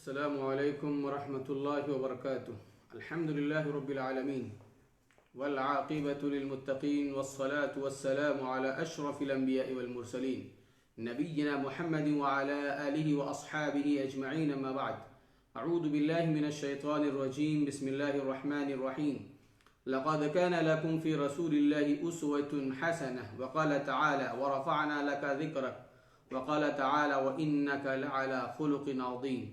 अस्सलामु अलैकुम वरहमतुल्लाहि वबरकातुह। अल्हम्दुलिल्लाहि रब्बिल आलमीन वल आक़िबतु लिल मुत्तक़ीन वस्सलातु वस्सलामु अला अशरफिल अंबिया'i वल मुरसलीन नबिय्यिना मुहम्मदिन व अला आलिहि व अस्हाबिहि अजमईन, अम्मा बअद। अऊज़ु बिल्लाहि मिनश शैतानिर रजीम, बिस्मिल्लाहिर रहमानिर रहीम। लक़द कान लकुम फ़ी रसूलिल्लाहि उस्वतुन हसनह व क़ाल तआला व रफ़अना लका ज़िक्रक व क़ाल तआला व इन्नका लअला ख़ुलुक़िन अज़ीम।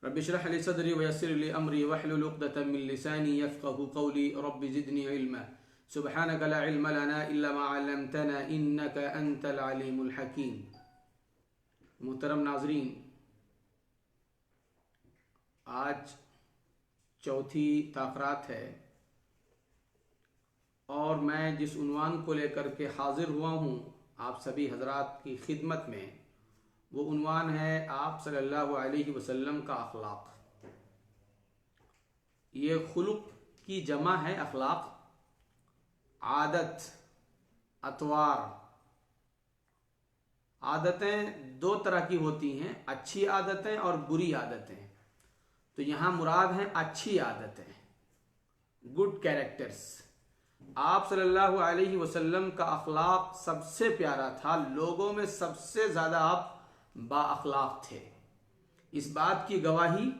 रब्बि इश्रह ली सदरी व यस्सिर ली अमरी वहलुल उक़दतम मिन लिसानी यफ़क़हू क़ौली। रब्बि ज़िदनी इल्मा सुब्हानका ला इल्म लना इल्ला मा अल्लमतना इन्नका अंतल अलीमुल हकीम। मुहतरम नाज़रीन, आज चौथी ताक़रात है और मैं जिस उन्वान को लेकर के हाजिर हुआ हूँ आप सभी हजरात की खिदमत में, वो उन्वान है आप सल्लल्लाहु अलैहि वसल्लम का अखलाक। ये खुलुक की जमा है अखलाक, आदत, अतवार। आदतें दो तरह की होती हैं, अच्छी आदतें और बुरी आदतें। तो यहाँ मुराद हैं अच्छी आदतें, गुड कैरेक्टर्स। आप सल्लल्लाहु अलैहि वसल्लम का अखलाक सबसे प्यारा था, लोगों में सबसे ज़्यादा आप बाअखलाक थे। इस बात की गवाही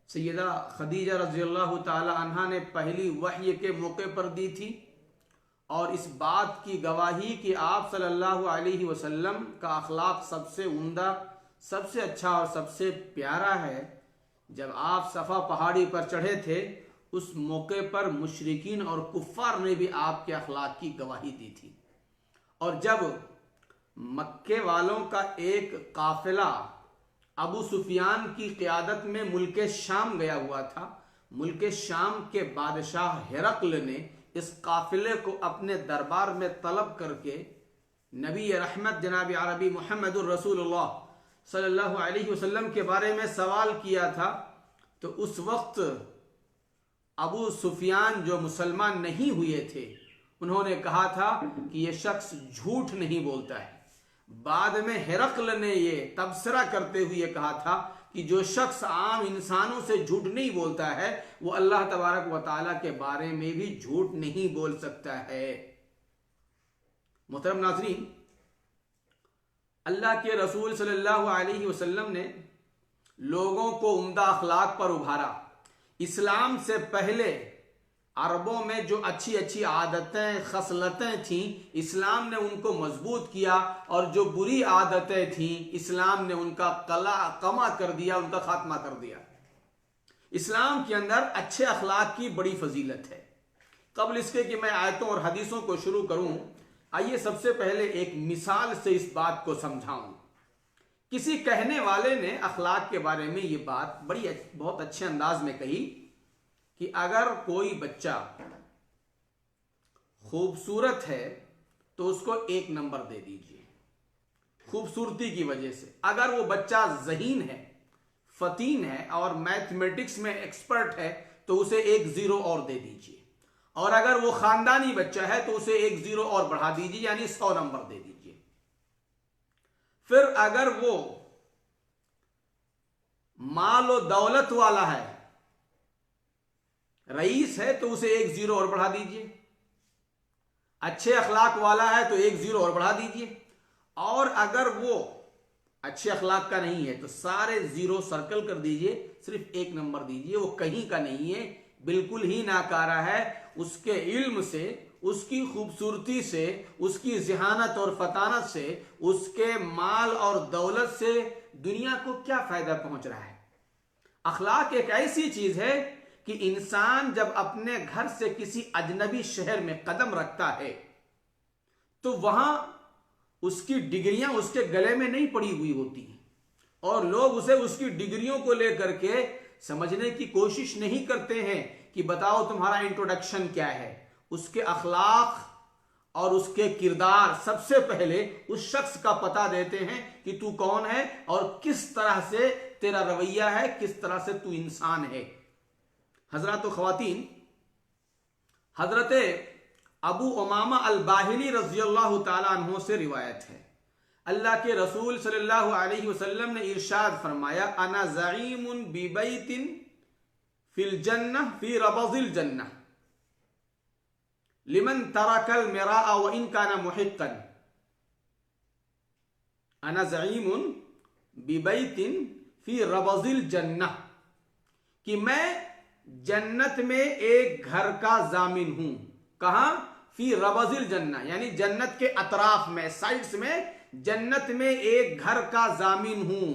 सैयदा खदीजा रज़ियल्लाहु ताला अन्हा ने पहली वह्य के मौके पर दी थी, और इस बात की गवाही कि आप सल्लल्लाहु अलैहि वसल्लम का अखलाक सबसे उम्दा, सबसे अच्छा और सबसे प्यारा है। जब आप सफ़ा पहाड़ी पर चढ़े थे, उस मौके पर मुशरिकीन और कुफ़ार ने भी आपके अखलाक की गवाही दी थी। और जब मक्के वालों का एक काफिला अबू सुफियान की क़ियादत में मुल्के शाम गया हुआ था, मुल्के शाम के बादशाह हिरक़ल ने इस काफिले को अपने दरबार में तलब करके नबी रहमत जनाब अरबी मुहम्मदुर रसूलुल्लाह सल्लल्लाहु अलैहि वसल्लम के बारे में सवाल किया था। तो उस वक्त अबू सुफियान जो मुसलमान नहीं हुए थे, उन्होंने कहा था कि ये शख्स झूठ नहीं बोलता है। बाद में हिरक़ल ने ये तबसरा करते हुए कहा था कि जो शख्स आम इंसानों से झूठ नहीं बोलता है, वो अल्लाह तबारक व तआला के बारे में भी झूठ नहीं बोल सकता है। मोहतरम नाज़रीन, अल्लाह के रसूल सल्लल्लाहु अलैहि वसल्लम ने लोगों को उम्दा अखलाक पर उभारा। इस्लाम से पहले अरबों में जो अच्छी अच्छी आदतें, खसलतें थीं, इस्लाम ने उनको मजबूत किया, और जो बुरी आदतें थीं, इस्लाम ने उनका कमा कर दिया, उनका खात्मा कर दिया। इस्लाम के अंदर अच्छे अखलाक की बड़ी फजीलत है। कबल इसके कि मैं आयतों और हदीसों को शुरू करूं, आइए सबसे पहले एक मिसाल से इस बात को समझाऊं। किसी कहने वाले ने अखलाक के बारे में ये बात बहुत अच्छे अंदाज में कही कि अगर कोई बच्चा खूबसूरत है तो उसको 1 नंबर दे दीजिए, खूबसूरती की वजह से। अगर वो बच्चा ज़हीन है, फतीन है और मैथमेटिक्स में एक्सपर्ट है तो उसे 1 ज़ीरो और दे दीजिए। और अगर वो खानदानी बच्चा है तो उसे 1 ज़ीरो और बढ़ा दीजिए, यानी 100 नंबर दे दीजिए। फिर अगर वो माल और दौलत वाला है, रईस है, तो उसे 1 ज़ीरो और बढ़ा दीजिए। अच्छे अखलाक वाला है तो 1 ज़ीरो और बढ़ा दीजिए। और अगर वो अच्छे अखलाक का नहीं है तो सारे ज़ीरो सर्कल कर दीजिए, सिर्फ 1 नंबर दीजिए। वो कहीं का नहीं है, बिल्कुल ही नाकारा है। उसके इल्म से, उसकी खूबसूरती से, उसकी ज़हानत और फतानत से, उसके माल और दौलत से दुनिया को क्या फ़ायदा पहुंच रहा है। अखलाक एक ऐसी चीज़ है कि इंसान जब अपने घर से किसी अजनबी शहर में कदम रखता है तो वहां उसकी डिग्रियां उसके गले में नहीं पड़ी हुई होती हैं, और लोग उसे उसकी डिग्रियों को लेकर के समझने की कोशिश नहीं करते हैं कि बताओ तुम्हारा इंट्रोडक्शन क्या है। उसके अखलाक और उसके किरदार सबसे पहले उस शख्स का पता देते हैं कि तू कौन है और किस तरह से तेरा रवैया है, किस तरह से तू इंसान है। हजरत ख्वातीन, हजरत अबू उमामा अल बाहिली रज़ियल्लाहु ताला अन्हु से रिवायत है, अल्लाह के रसूल सल्लल्लाहु अलैहि वसल्लम ने इरशाद फरमाया, अना ज़ईमुन बिबैतिन फिल जन्नह फी रबज़िल जन्नह लिमन तरकल मिराअ व इन काना मुहिक्कन। अना ज़ईमुन बिबैतिन फी रबज़िल जन्नह, कि मैं जन्नत में एक घर का जामिन हूं। कहां? फी रबज़िल जन्नह, यानी जन्नत के अतराफ में, साइड्स में जन्नत में एक घर का जामिन हूं।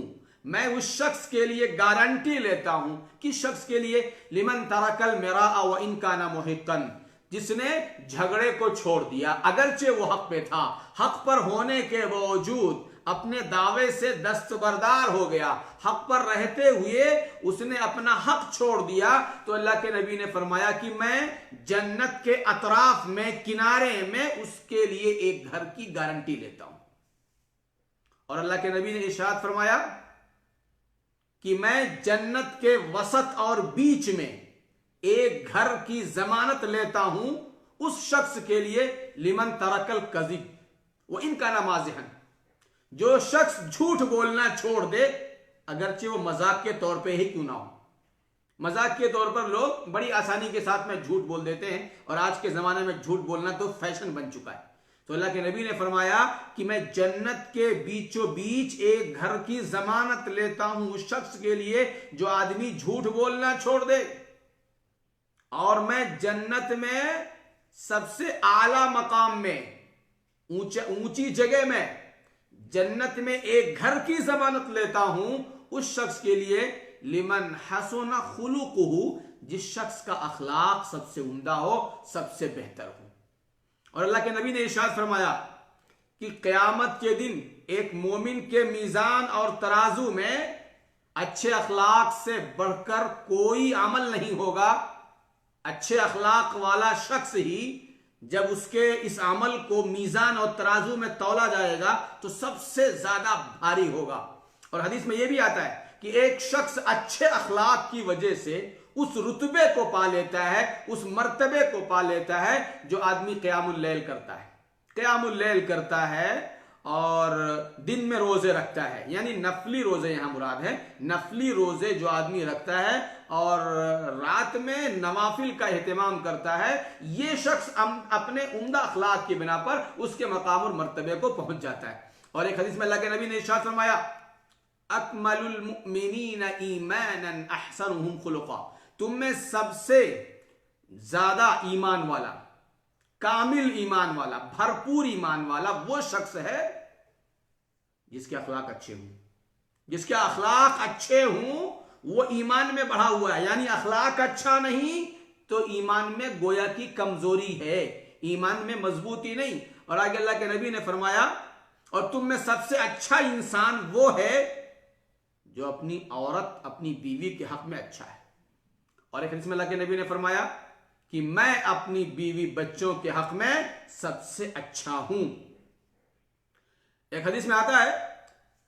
मैं उस शख्स के लिए गारंटी लेता हूं, किस शख्स के लिए? लिमन तरकल मिराअ व इन काना मुहिक्कन, जिसने झगड़े को छोड़ दिया, अगरचे वो हक पे था, हक पर होने के बावजूद अपने दावे से दस्तबरदार हो गया, हक पर रहते हुए उसने अपना हक छोड़ दिया, तो अल्लाह के नबी ने फरमाया कि मैं जन्नत के अतराफ में, किनारे में उसके लिए एक घर की गारंटी लेता हूं। और अल्लाह के नबी ने इरशाद फरमाया कि मैं जन्नत के वसत और बीच में एक घर की जमानत लेता हूं उस शख्स के लिए, लिमन तरकल कज़िब वो इनका नमाज़हन, जो शख्स झूठ बोलना छोड़ दे, अगरचे वो मजाक के तौर पे ही क्यों ना हो। मजाक के तौर पर लोग बड़ी आसानी के साथ में झूठ बोल देते हैं, और आज के जमाने में झूठ बोलना तो फैशन बन चुका है। तो अल्लाह के नबी ने फरमाया कि मैं जन्नत के बीचों बीच एक घर की जमानत लेता हूं उस शख्स के लिए जो आदमी झूठ बोलना छोड़ दे, और मैं जन्नत में सबसे आला मकाम में, ऊंची जगह में, जन्नत में एक घर की जमानत लेता हूं उस शख्स के लिए, लिमन हसुन खुलुकुहु, जिस शख्स का अखलाक सबसे उम्दा हो, सबसे बेहतर हो। और अल्लाह के नबी ने इरशाद फरमाया कि क़यामत के दिन एक मोमिन के मीज़ान और तराजू में अच्छे अखलाक से बढ़कर कोई अमल नहीं होगा। अच्छे अखलाक वाला शख्स ही जब उसके इस अमल को मीज़ान और तराजू में तौला जाएगा तो सबसे ज्यादा भारी होगा। और हदीस में यह भी आता है कि एक शख्स अच्छे अखलाक की वजह से उस रुतबे को पा लेता है, उस मर्तबे को पा लेता है जो आदमी क़यामुल लैल करता है। क़यामुल लैल करता है और दिन में रोजे रखता है, यानी नफली रोजे यहां मुराद है। नफली रोजे जो आदमी रखता है और रात में नवाफिल का एहतमाम करता है, ये शख्स अपने उम्दा अखलाक की बिना पर उसके मकाम और मर्तबे को पहुंच जाता है। और एक हदीस में अल्लाह के नबी ने इरशाद फरमाया, अकमलुल मुमिनीन ईमानन अहसनुहुम खुलुक़ा, तुम में सबसे ज्यादा ईमान वाला, कामिल ईमान वाला, भरपूर ईमान वाला वो शख्स है जिसके अखलाक अच्छे हों। जिसके अखलाक अच्छे हों वो ईमान में बढ़ा हुआ है, यानी अखलाक अच्छा नहीं तो ईमान में गोया की कमजोरी है, ईमान में मजबूती नहीं। और आगे अल्लाह के नबी ने फरमाया, और तुम में सबसे अच्छा इंसान वो है जो अपनी औरत, अपनी बीवी के हक में अच्छा है। और एक हदीस में अल्लाह के नबी ने फरमाया कि मैं अपनी बीवी बच्चों के हक में सबसे अच्छा हूं। एक हदीस में आता है,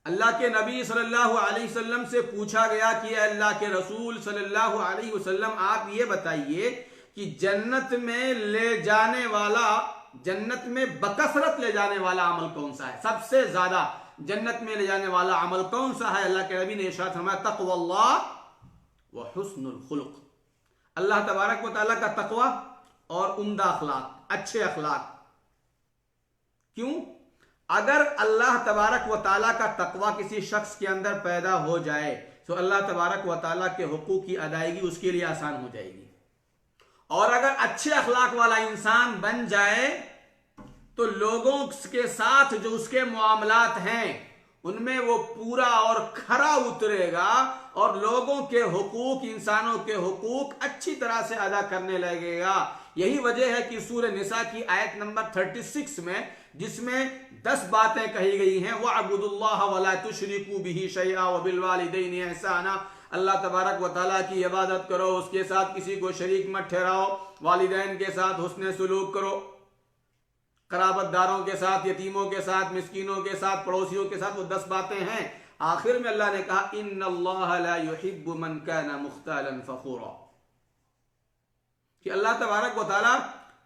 अल्लाह के नबी सल्लल्लाहु अलैहि वसल्लम से पूछा गया कि अल्लाह के रसूल सल्लल्लाहु अलैहि वसल्लम आप ये बताइए कि जन्नत में ले जाने वाला, जन्नत में बकसरत ले जाने वाला अमल कौन सा है, सबसे ज्यादा जन्नत में ले जाने वाला अमल कौन सा है। अल्लाह के नबी ने इरशाद फरमाया, तक़वल्लाह व हुस्नुल खुलुक़, अल्लाह तबारक व तआला का तकवा और उम्दा अखलाक, अच्छे अखलाक। क्यों? अगर अल्लाह तबारक व तआला का तकवा किसी शख्स के अंदर पैदा हो जाए तो अल्लाह तबारक व तआला के हुकूक की अदायगी उसके लिए आसान हो जाएगी। और अगर अच्छे अखलाक वाला इंसान बन जाए तो लोगों के साथ जो उसके मामलात हैं उनमें वो पूरा और खरा उतरेगा और लोगों के हुकूक, इंसानों के हुकूक अच्छी तरह से अदा करने लगेगा। यही वजह है कि सूरह निसा की आयत नंबर 36 में, जिसमें 10 बातें कही गई हैं, वअबुदुल्लाह वला तुशरिकू बिही शैआ व बिल वालिदैनि ihsana, अल्लाह तबारक व तआला की इबादत करो, उसके साथ किसी को शरीक मत ठहराओ, वालिदैन के साथ हुस्न सुलूक करो, कराबतदारों के साथ, यतीमों के साथ, मिस्कीनों के साथ, पड़ोसियों के साथ, वो 10 बातें हैं। आखिर में अल्लाह ने कहा, इन्नल्लाह ला युहिब्बु मन काना मुख्तालन फखूरा, कि अल्लाह तबारक व तआला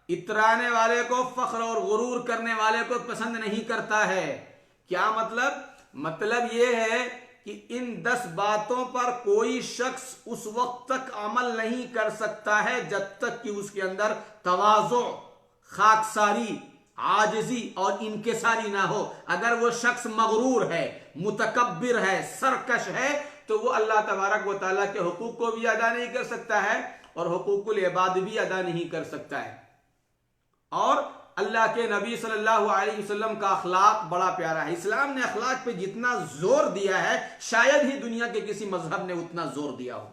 इतराने वाले को, फख्र और गुरूर करने वाले को पसंद नहीं करता है। क्या मतलब ये है कि इन 10 बातों पर कोई शख्स उस वक्त तक अमल नहीं कर सकता है जब तक कि उसके अंदर तवाज़ु, खाकसारी, आजिज़ी और इनकिसारी ना हो। अगर वो शख्स मगरूर है, मुतकब्बिर है, सरकश है, तो वो अल्लाह तबारक व तआला के हुकूक को भी अदा नहीं कर सकता है और हुकूकुल इबाद भी अदा नहीं कर सकता है। और अल्लाह के नबी सल्लल्लाहु अलैहि वसल्लम का अखलाक बड़ा प्यारा है। इस्लाम ने अखलाक पे जितना जोर दिया है शायद ही दुनिया के किसी मजहब ने उतना जोर दिया हो।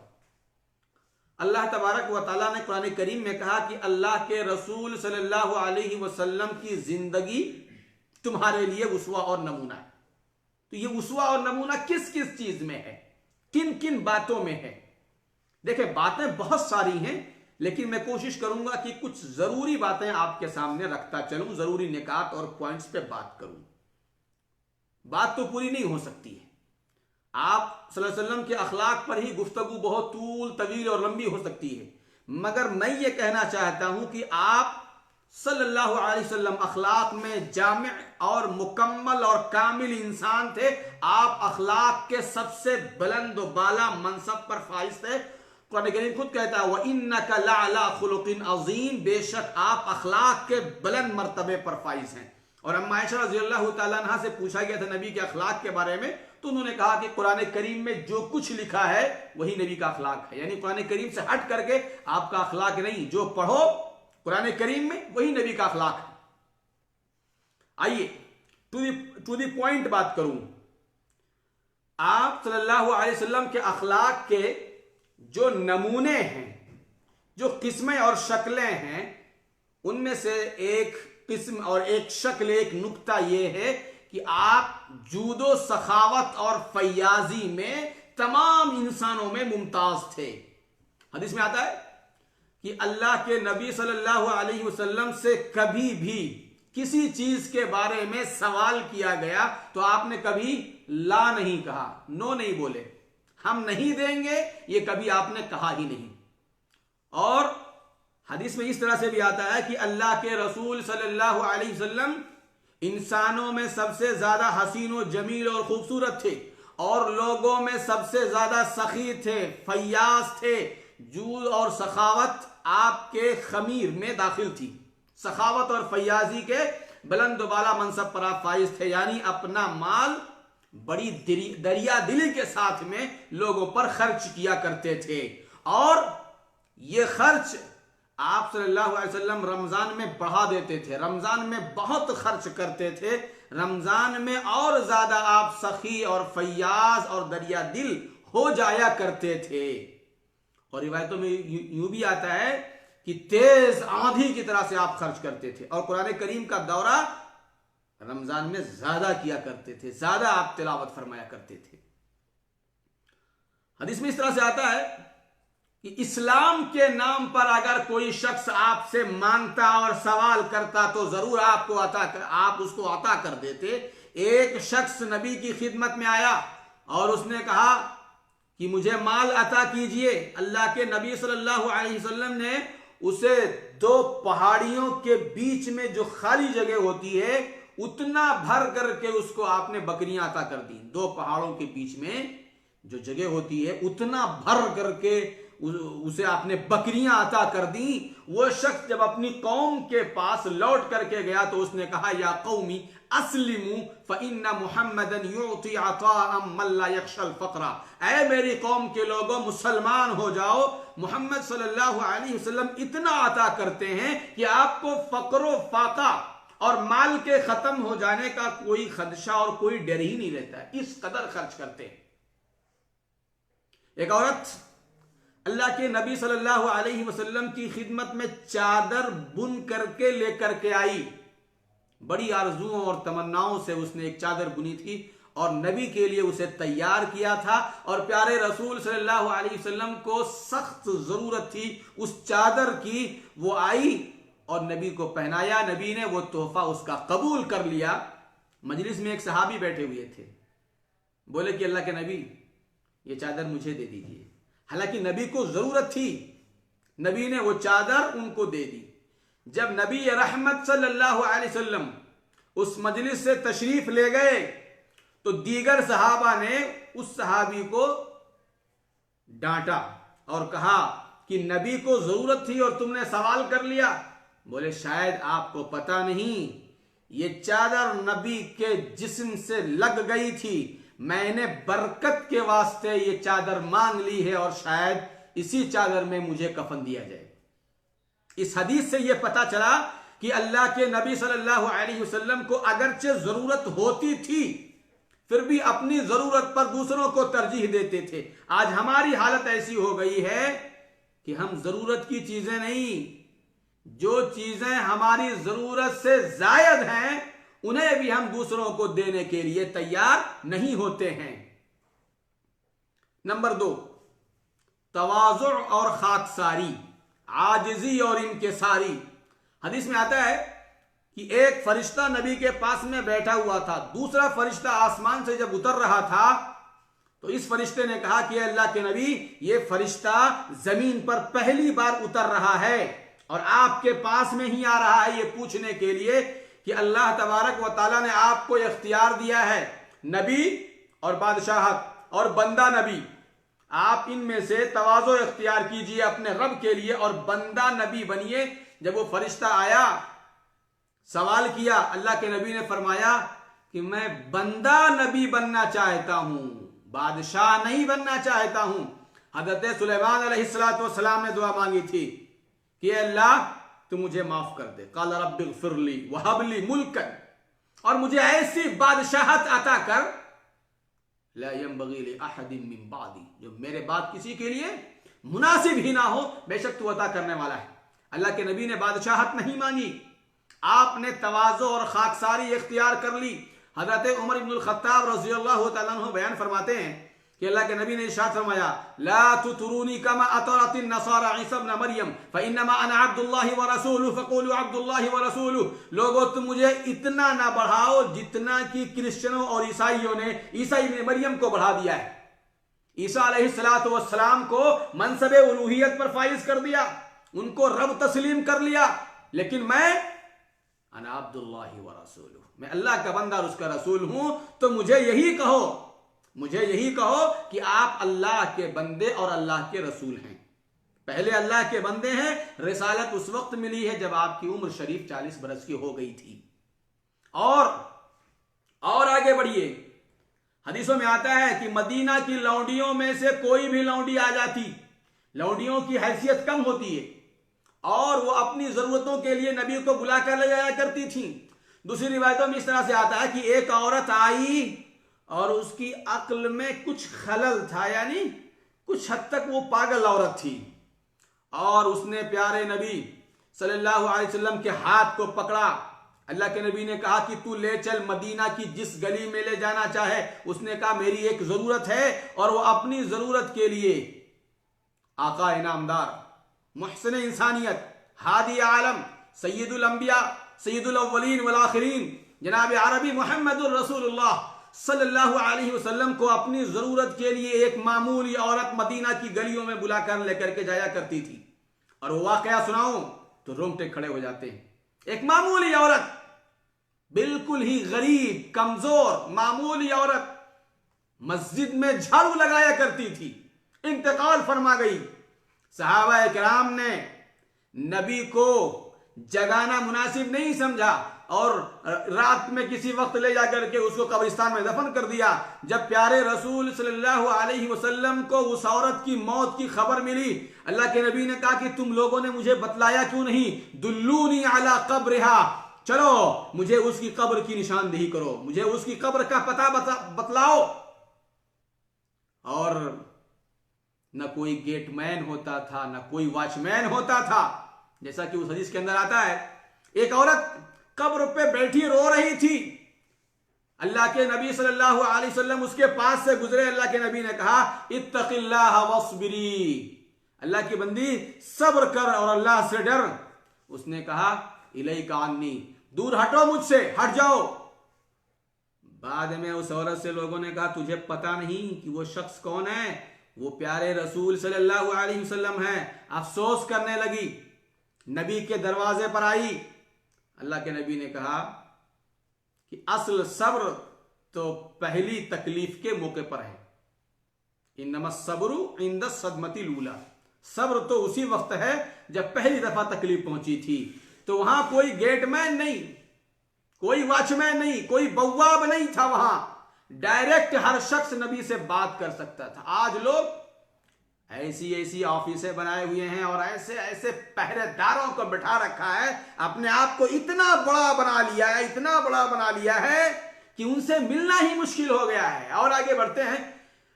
अल्लाह तबारक व तआला ने कुरान करीम में कहा कि अल्लाह के रसूल सल्लल्लाहु अलैहि वसल्लम की जिंदगी तुम्हारे लिए उसवा और नमूना है। तो ये उसवा और नमूना किस किस चीज में है, किन किन बातों में है? देखिए, बातें बहुत सारी हैं, लेकिन मैं कोशिश करूंगा कि कुछ जरूरी बातें आपके सामने रखता चलूं, जरूरी निकात और पॉइंट्स पे बात करूं। बात तो पूरी नहीं हो सकती है। आप सल्लल्लाहु अलैहि वसल्लम के अखलाक पर ही गुफ्तगू बहुत तूल तवील और लंबी हो सकती है, मगर मैं ये कहना चाहता हूं कि आप सल्लल्लाहु अलैहि वसल्लम अखलाक में जामिअ और मुकम्मल और कामिल इंसान थे। आप अखलाक के सबसे बुलंद बाला मनसब पर फाइज थे। कुरान करीम खुद कहता है व इन्नका लअला खुलुकिन अज़ीम, बेशक आप अखलाक के बुलंद मर्तबे पर फाइज हैं। और अम्मा आयशा रज़ियल्लाहु तआला अन्हा से पूछा गया था नबी के अखलाक के बारे में, तो उन्होंने कहा कि कुरान करीम में जो कुछ लिखा है वही नबी का अखलाक है। यानी कुरान करीम से हट करके आपका अखलाक नहीं, जो पढ़ो कुरान करीम में वही नबी का अखलाक है। आइए टू दी पॉइंट बात करूं। आप सल्लल्लाहु अलैहि वसल्लम के अखलाक के जो नमूने हैं, जो किस्में और शक्लें हैं, उनमें से एक किस्म और एक शक्ल, एक नुक्ता यह है कि आप जूदो सखावत और फैयाजी में तमाम इंसानों में मुमताज थे। हदीस में आता है कि अल्लाह के नबी सल्लल्लाहु अलैहि वसल्लम से कभी भी किसी चीज के बारे में सवाल किया गया तो आपने कभी ला नहीं कहा, नो नहीं बोले, हम नहीं देंगे, ये कभी आपने कहा ही नहीं। और हदीस में इस तरह से भी आता है कि अल्लाह के रसूल सल्लल्लाहु अलैहि वसल्लम इंसानों में सबसे ज्यादा हसीन और जमील और खूबसूरत थे और लोगों में सबसे ज्यादा सखी थे, फैयाज थे। जूद और सखावत आपके खमीर में दाखिल थी। सखावत और फैयाजी के बुलंद बाला मनसब पर आप फाइज थे, यानी अपना माल बड़ी दरिया दिली के साथ में लोगों पर खर्च किया करते थे। और ये खर्च आप सल्लल्लाहु अलैहि वसल्लम रमजान में बढ़ा देते थे, रमजान में बहुत खर्च करते थे, रमजान में और ज्यादा आप सखी और फैयाज और दरिया दिल हो जाया करते थे। और रिवायतों में यूं भी आता है कि तेज आंधी की तरह से आप खर्च करते थे और कुरान करीम का दौरा रमजान में ज्यादा किया करते थे, ज्यादा आप तिलावत फरमाया करते थे। हदीस में इस तरह से आता है कि इस्लाम के नाम पर अगर कोई शख्स आपसे मांगता और सवाल करता तो जरूर आप उसको अता कर देते। एक शख्स नबी की खिदमत में आया और उसने कहा कि मुझे माल अता कीजिए। अल्लाह के नबी सल्लल्लाहु अलैहि वसल्लम ने उसे 2 पहाड़ियों के बीच में जो खाली जगह होती है उतना भर करके उसको आपने बकरियां अता कर दी। 2 पहाड़ों के बीच में जो जगह होती है उतना भर करके उसे आपने बकरियां अता कर दी। वो शख्स जब अपनी कौम के पास लौट करके गया तो उसने कहा या कौमी अस्लिमू फइन्ना मुहम्मदन युती अताअम मन ला यख्शल फकरा। ऐ मेरी कौम के लोगों, मुसलमान हो जाओ, मोहम्मद सल्लल्लाहु अलैहि वसल्लम इतना अता करते हैं कि आपको फकरो फाका और माल के खत्म हो जाने का कोई खदशा और कोई डर ही नहीं रहता है, इस कदर खर्च करते हैं। एक औरत अल्लाह के नबी सल्लल्लाहु अलैहि वसल्लम की खिदमत में चादर बुन करके लेकर के आई। बड़ी आरजुओं और तमन्नाओं से उसने एक चादर बुनी थी और नबी के लिए उसे तैयार किया था। और प्यारे रसूल सल्लल्लाहु अलैहि वसल्लम को सख्त जरूरत थी उस चादर की। वो आई और नबी को पहनाया। नबी ने वो तोहफा उसका कबूल कर लिया। मजलिस में एक सहाबी बैठे हुए थे, बोले कि अल्लाह के नबी, ये चादर मुझे दे दीजिए। हालांकि नबी को जरूरत थी, नबी ने वो चादर उनको दे दी। जब नबी रहमत सल्लल्लाहु अलैहि वसल्लम उस मजलिस से तशरीफ ले गए तो दीगर सहाबा ने उस सहाबी को डांटा और कहा कि नबी को जरूरत थी और तुमने सवाल कर लिया। बोले शायद आपको पता नहीं, ये चादर नबी के जिस्म से लग गई थी, मैंने बरकत के वास्ते ये चादर मांग ली है और शायद इसी चादर में मुझे कफन दिया जाए। इस हदीस से यह पता चला कि अल्लाह के नबी सल्लल्लाहु अलैहि वसल्लम को अगरचे जरूरत होती थी फिर भी अपनी जरूरत पर दूसरों को तरजीह देते थे। आज हमारी हालत ऐसी हो गई है कि हम जरूरत की चीजें नहीं, जो चीजें हमारी जरूरत से जायद हैं उन्हें भी हम दूसरों को देने के लिए तैयार नहीं होते हैं। नंबर 2, तवाज़ु और खाकसारी, आजिजी और इनकिसारी। हदीस में आता है कि एक फरिश्ता नबी के पास में बैठा हुआ था, दूसरा फरिश्ता आसमान से जब उतर रहा था तो इस फरिश्ते ने कहा कि अल्लाह के नबी, ये फरिश्ता जमीन पर पहली बार उतर रहा है और आपके पास में ही आ रहा है ये पूछने के लिए कि अल्लाह तबारक व तआला ने आपको इख्तियार दिया है, नबी और बादशाहत और बंदा नबी, आप इनमें से तवाज़ो इख्तियार कीजिए अपने रब के लिए और बंदा नबी बनिए। जब वो फरिश्ता आया, सवाल किया, अल्लाह के नबी ने फरमाया कि मैं बंदा नबी बनना चाहता हूं, बादशाह नहीं बनना चाहता हूं। हजरत सुलेमान अलैहिस्सलाम ने दुआ मांगी थी कि अल्लाह तू मुझे माफ कर दे, काला रब्बिग़फिरली वहबली मुल्कन, और मुझे ऐसी बादशाहत अता कर, ला यंबगी लि अहदिन मिन बादी, जो मेरे बाद किसी के लिए मुनासिब ही ना हो, बेशक तू अता करने वाला है। अल्लाह के नबी ने बादशाहत नहीं मांगी, आपने तवाज़ो और खाकसारी इख्तियार कर ली। हजरत उमर इब्नुल खत्ताब रज़ियल्लाहु तआला अन्हु बयान फरमाते हैं कि अल्लाह के नबी ने इरशाद फरमाया, ला तुतरूनी कमा अतरतिन नसारा ईसा इब्न मरियम फइन्नमा अना अब्दुल्लाहि व रसूलुहु फक़ूलू अब्दुल्लाहि व रसूलुहु। लोगों तुम मुझे इतना ना बढ़ाओ जितना कि क्रिश्चियनों और ईसाइयों ने ईसा इब्न मरियम को बढ़ा दिया है। ईसा अलैहिस्सलातु वस्सलाम को मनसबे उलूहियत पर फाइज कर दिया, उनको रब तस्लीम कर लिया, लेकिन मैं अना अब्दुल्लाहि व रसूलुहु, मैं अल्लाह का बंदा और उसका रसूल हूं। तो मुझे यही कहो कि आप अल्लाह के बंदे और अल्लाह के रसूल हैं। पहले अल्लाह के बंदे हैं, रिसालत उस वक्त मिली है जब आपकी उम्र शरीफ 40 बरस की हो गई थी। और आगे बढ़िए, हदीसों में आता है कि मदीना की लौंडियों में से कोई भी लौंडी आ जाती, लौंडियों की हैसियत कम होती है और वो अपनी जरूरतों के लिए नबी को बुला कर ले जाया करती थी। दूसरी रिवायतों में इस तरह से आता है कि एक औरत आई और उसकी अक्ल में कुछ खलल था, यानी कुछ हद तक वो पागल औरत थी, और उसने प्यारे नबी सल्लल्लाहु अलैहि वसल्लम के हाथ को पकड़ा। अल्लाह के नबी ने कहा कि तू ले चल, मदीना की जिस गली में ले जाना चाहे। उसने कहा मेरी एक जरूरत है, और वो अपनी जरूरत के लिए आका इनामदार, मुहसिन इंसानियत, हादी आलम, सैयदुल अंबिया, सैयदुल अव्वलीन वल आखिरीन, जनाब अरबी मुहम्मदुर रसूलुल्लाह सल्लल्लाहु अलैहि वसल्लम को अपनी जरूरत के लिए एक मामूली औरत मदीना की गलियों में बुलाकर लेकर के जाया करती थी। और वो वाकया सुनाऊं तो रोंगटे खड़े हो जाते हैं। एक मामूली औरत, बिल्कुल ही गरीब, कमजोर मामूली औरत, मस्जिद में झाड़ू लगाया करती थी, इंतकाल फरमा गई। सहाबा किराम ने नबी को जगाना मुनासिब नहीं समझा और रात में किसी वक्त ले जाकर के उसको कब्रिस्तान में दफन कर दिया। जब प्यारे रसूल सल्लल्लाहु अलैहि वसल्लम को उस औरत की मौत की खबर मिली, अल्लाह के नबी ने कहा कि तुम लोगों ने मुझे बतलाया क्यों नहीं, दुल्लूनी अला कब्रिहा, चलो मुझे उसकी कब्र की निशानदेही करो, मुझे उसकी कब्र का पता बतलाओ। और न कोई गेटमैन होता था, न कोई वॉचमैन होता था। जैसा कि उस हदीस के अंदर आता है, एक औरत कब्र पे बैठी रो रही थी, अल्लाह के नबी सल्लल्लाहु अलैहि वसल्लम उसके पास से गुजरे। अल्लाह के नबी ने कहा इत्तक़िल्लाह वस्बिरी, अल्लाह की बंदी सब्र कर और अल्लाह से डर। उसने कहा इलैका अन्नी, दूर हटो मुझसे, हट जाओ। बाद में उस औरत से लोगों ने कहा तुझे पता नहीं कि वो शख्स कौन है, वो प्यारे रसूल सल्लल्लाहु अलैहि वसल्लम है। अफसोस करने लगी, नबी के दरवाजे पर आई। अल्लाह के नबी ने कहा कि असल सब्र तो पहली तकलीफ के मौके पर है। इन्नमा सब्रु इंद सदमतिल ऊला, सब्र तो उसी वक्त है जब पहली दफा तकलीफ पहुंची थी। तो वहां कोई गेटमैन नहीं, कोई वॉचमैन नहीं, कोई बव्वाब नहीं था, वहां डायरेक्ट हर शख्स नबी से बात कर सकता था। आज लोग ऐसी ऐसी ऑफिसें बनाए हुए हैं और ऐसे ऐसे पहरेदारों को बिठा रखा है, अपने आप को इतना बड़ा बना लिया है, इतना बड़ा बना लिया है कि उनसे मिलना ही मुश्किल हो गया है। और आगे बढ़ते हैं,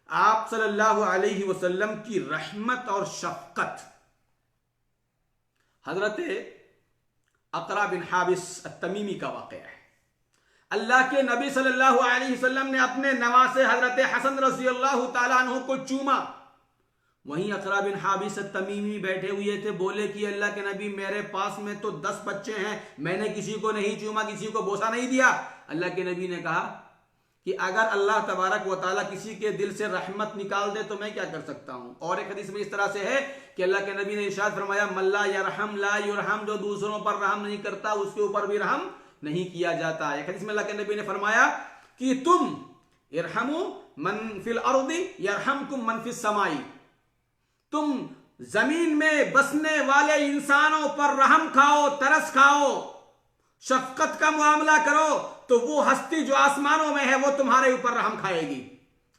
आप सल्लल्लाहु अलैहि वसल्लम की रहमत और शफकत। हजरत अकरा बिन हाबिस अत-तमीमी का वाक़या है। अल्लाह के नबी सल्लल्लाहु अलैहि वसल्लम ने अपने नवासे हजरत हसन रज़ियल्लाहु ताला अन्हु को चूमा। वहीं अकरा बिन हाबिस अत-तमीमी बैठे हुए थे, बोले कि अल्लाह के नबी मेरे पास में तो 10 बच्चे हैं, मैंने किसी को नहीं चूमा, किसी को बोसा नहीं दिया। अल्लाह के नबी ने कहा कि अगर अल्लाह तबारक व तआला किसी के दिल से रहमत निकाल दे तो मैं क्या कर सकता हूं। और एक हदीस में इस तरह से है कि अल्लाह के नबी ने इरशाद फरमाया, मल्ला यरहम ला युरहम, जो दूसरों पर रहम नहीं करता उसके ऊपर भी रहम नहीं किया जाता। एक हदीस में अल्लाह के नबी ने फरमाया कि तुम इरहमु मन फिल अर्दी यरहमकुम मन फिस समाई, तुम जमीन में बसने वाले इंसानों पर रहम खाओ, तरस खाओ, शफकत का मामला करो, तो वो हस्ती जो आसमानों में है वो तुम्हारे ऊपर रहम खाएगी।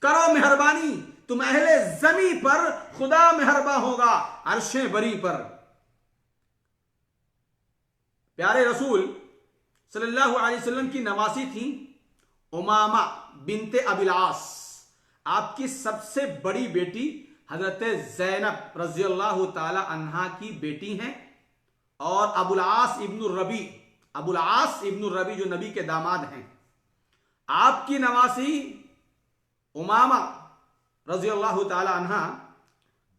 करो मेहरबानी, तुम अहले जमी पर खुदा मेहरबा होगा अर्शे बरी पर। प्यारे रसूल सल्लल्लाहु अलैहि वसल्लम की नवासी थी उमामा बिनते अबिल आस। आपकी सबसे बड़ी बेटी हजरत ज़ैनब रज़ियल्लाहु ताला अन्हा की बेटी हैं। और अबुल आस इब्न रबी, अबुल आस इब्न रबी जो नबी के दामाद हैं, आपकी नवासी उमामा रज़ियल्लाहु ताला अन्हा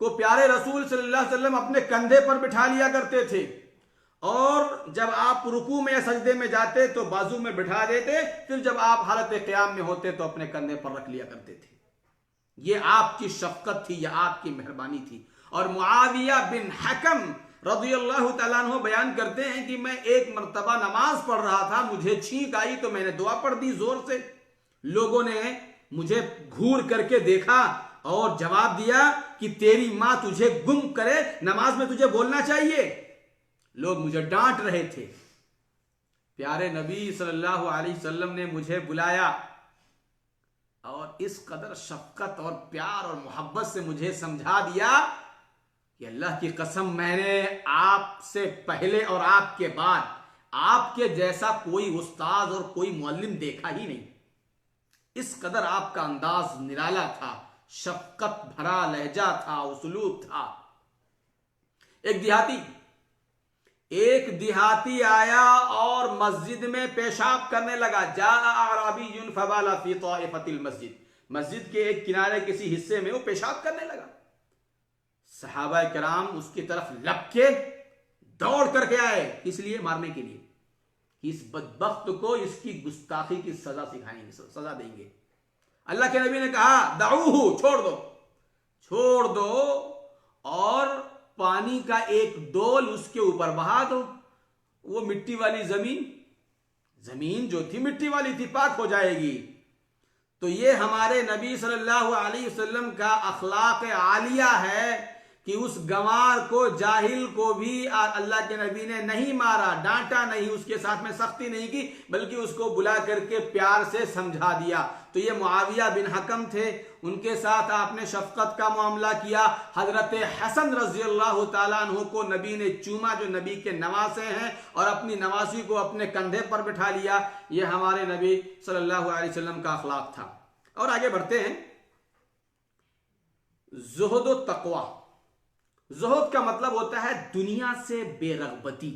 को प्यारे रसूल सल्लल्लाहु अलैहि वसल्लम अपने कंधे पर बिठा लिया करते थे। और जब आप रुकू में या सजदे में जाते तो बाजू में बिठा देते, फिर जब आप हालत क़याम में होते तो अपने कंधे पर रख लिया करते थे। ये आपकी शफकत थी, यह आपकी मेहरबानी थी। और मुआविया बिन हकम रज़ियल्लाहु तआला अन्हु बयान करते हैं कि मैं एक मर्तबा नमाज पढ़ रहा था, मुझे छींक आई तो मैंने दुआ पढ़ दी जोर से। लोगों ने मुझे घूर करके देखा और जवाब दिया कि तेरी मां तुझे गुम करे, नमाज में तुझे बोलना चाहिए। लोग मुझे डांट रहे थे। प्यारे नबी सल्लल्लाहु अलैहि वसल्लम ने मुझे बुलाया और इस कदर शफकत और प्यार और मोहब्बत से मुझे समझा दिया कि अल्लाह की कसम, मैंने आपसे पहले और आपके बाद आपके जैसा कोई उस्ताद और कोई मुअल्लिम देखा ही नहीं। इस कदर आपका अंदाज निराला था, शफकत भरा लहजा था, उस्लूब था। एक देहाती आया और मस्जिद में पेशाब करने लगा। जा अरबियुन फबाला फी ताइफतिल मस्जिद, मस्जिद के एक किनारे किसी हिस्से में वो पेशाब करने लगा। सहाबा किराम उसकी तरफ लपके दौड़ करके आए, किस लिए? मारने के लिए। इस बदबख्त को इसकी गुस्ताखी की सजा सिखाएंगे, सजा देंगे। अल्लाह के नबी ने कहा दाऊहु, छोड़ दो और पानी का एक डोल उसके ऊपर बहा दो। वो मिट्टी वाली जमीन जो थी मिट्टी वाली थी, पाक हो जाएगी। तो ये हमारे नबी सल्लल्लाहु अलैहि वसल्लम का अखलाक आलिया है कि उस गंवार को, जाहिल को भी अल्लाह के नबी ने नहीं मारा, डांटा नहीं, उसके साथ में सख्ती नहीं की, बल्कि उसको बुला करके प्यार से समझा दिया। तो ये मुआविया बिन हकम थे, उनके साथ आपने शफकत का मामला किया। हजरत हसन रज़ियल्लाहु ताला अन्हु को नबी ने चूमा, जो नबी के नवासे हैं, और अपनी नवासी को अपने कंधे पर बिठा लिया। ये हमारे नबी सल्लल्लाहु अलैहि वसल्लम का अखलाक था। और आगे बढ़ते हैं, ज़ुहद व तक़वा। ज़ुहद का मतलब होता है दुनिया से बेरग़बती।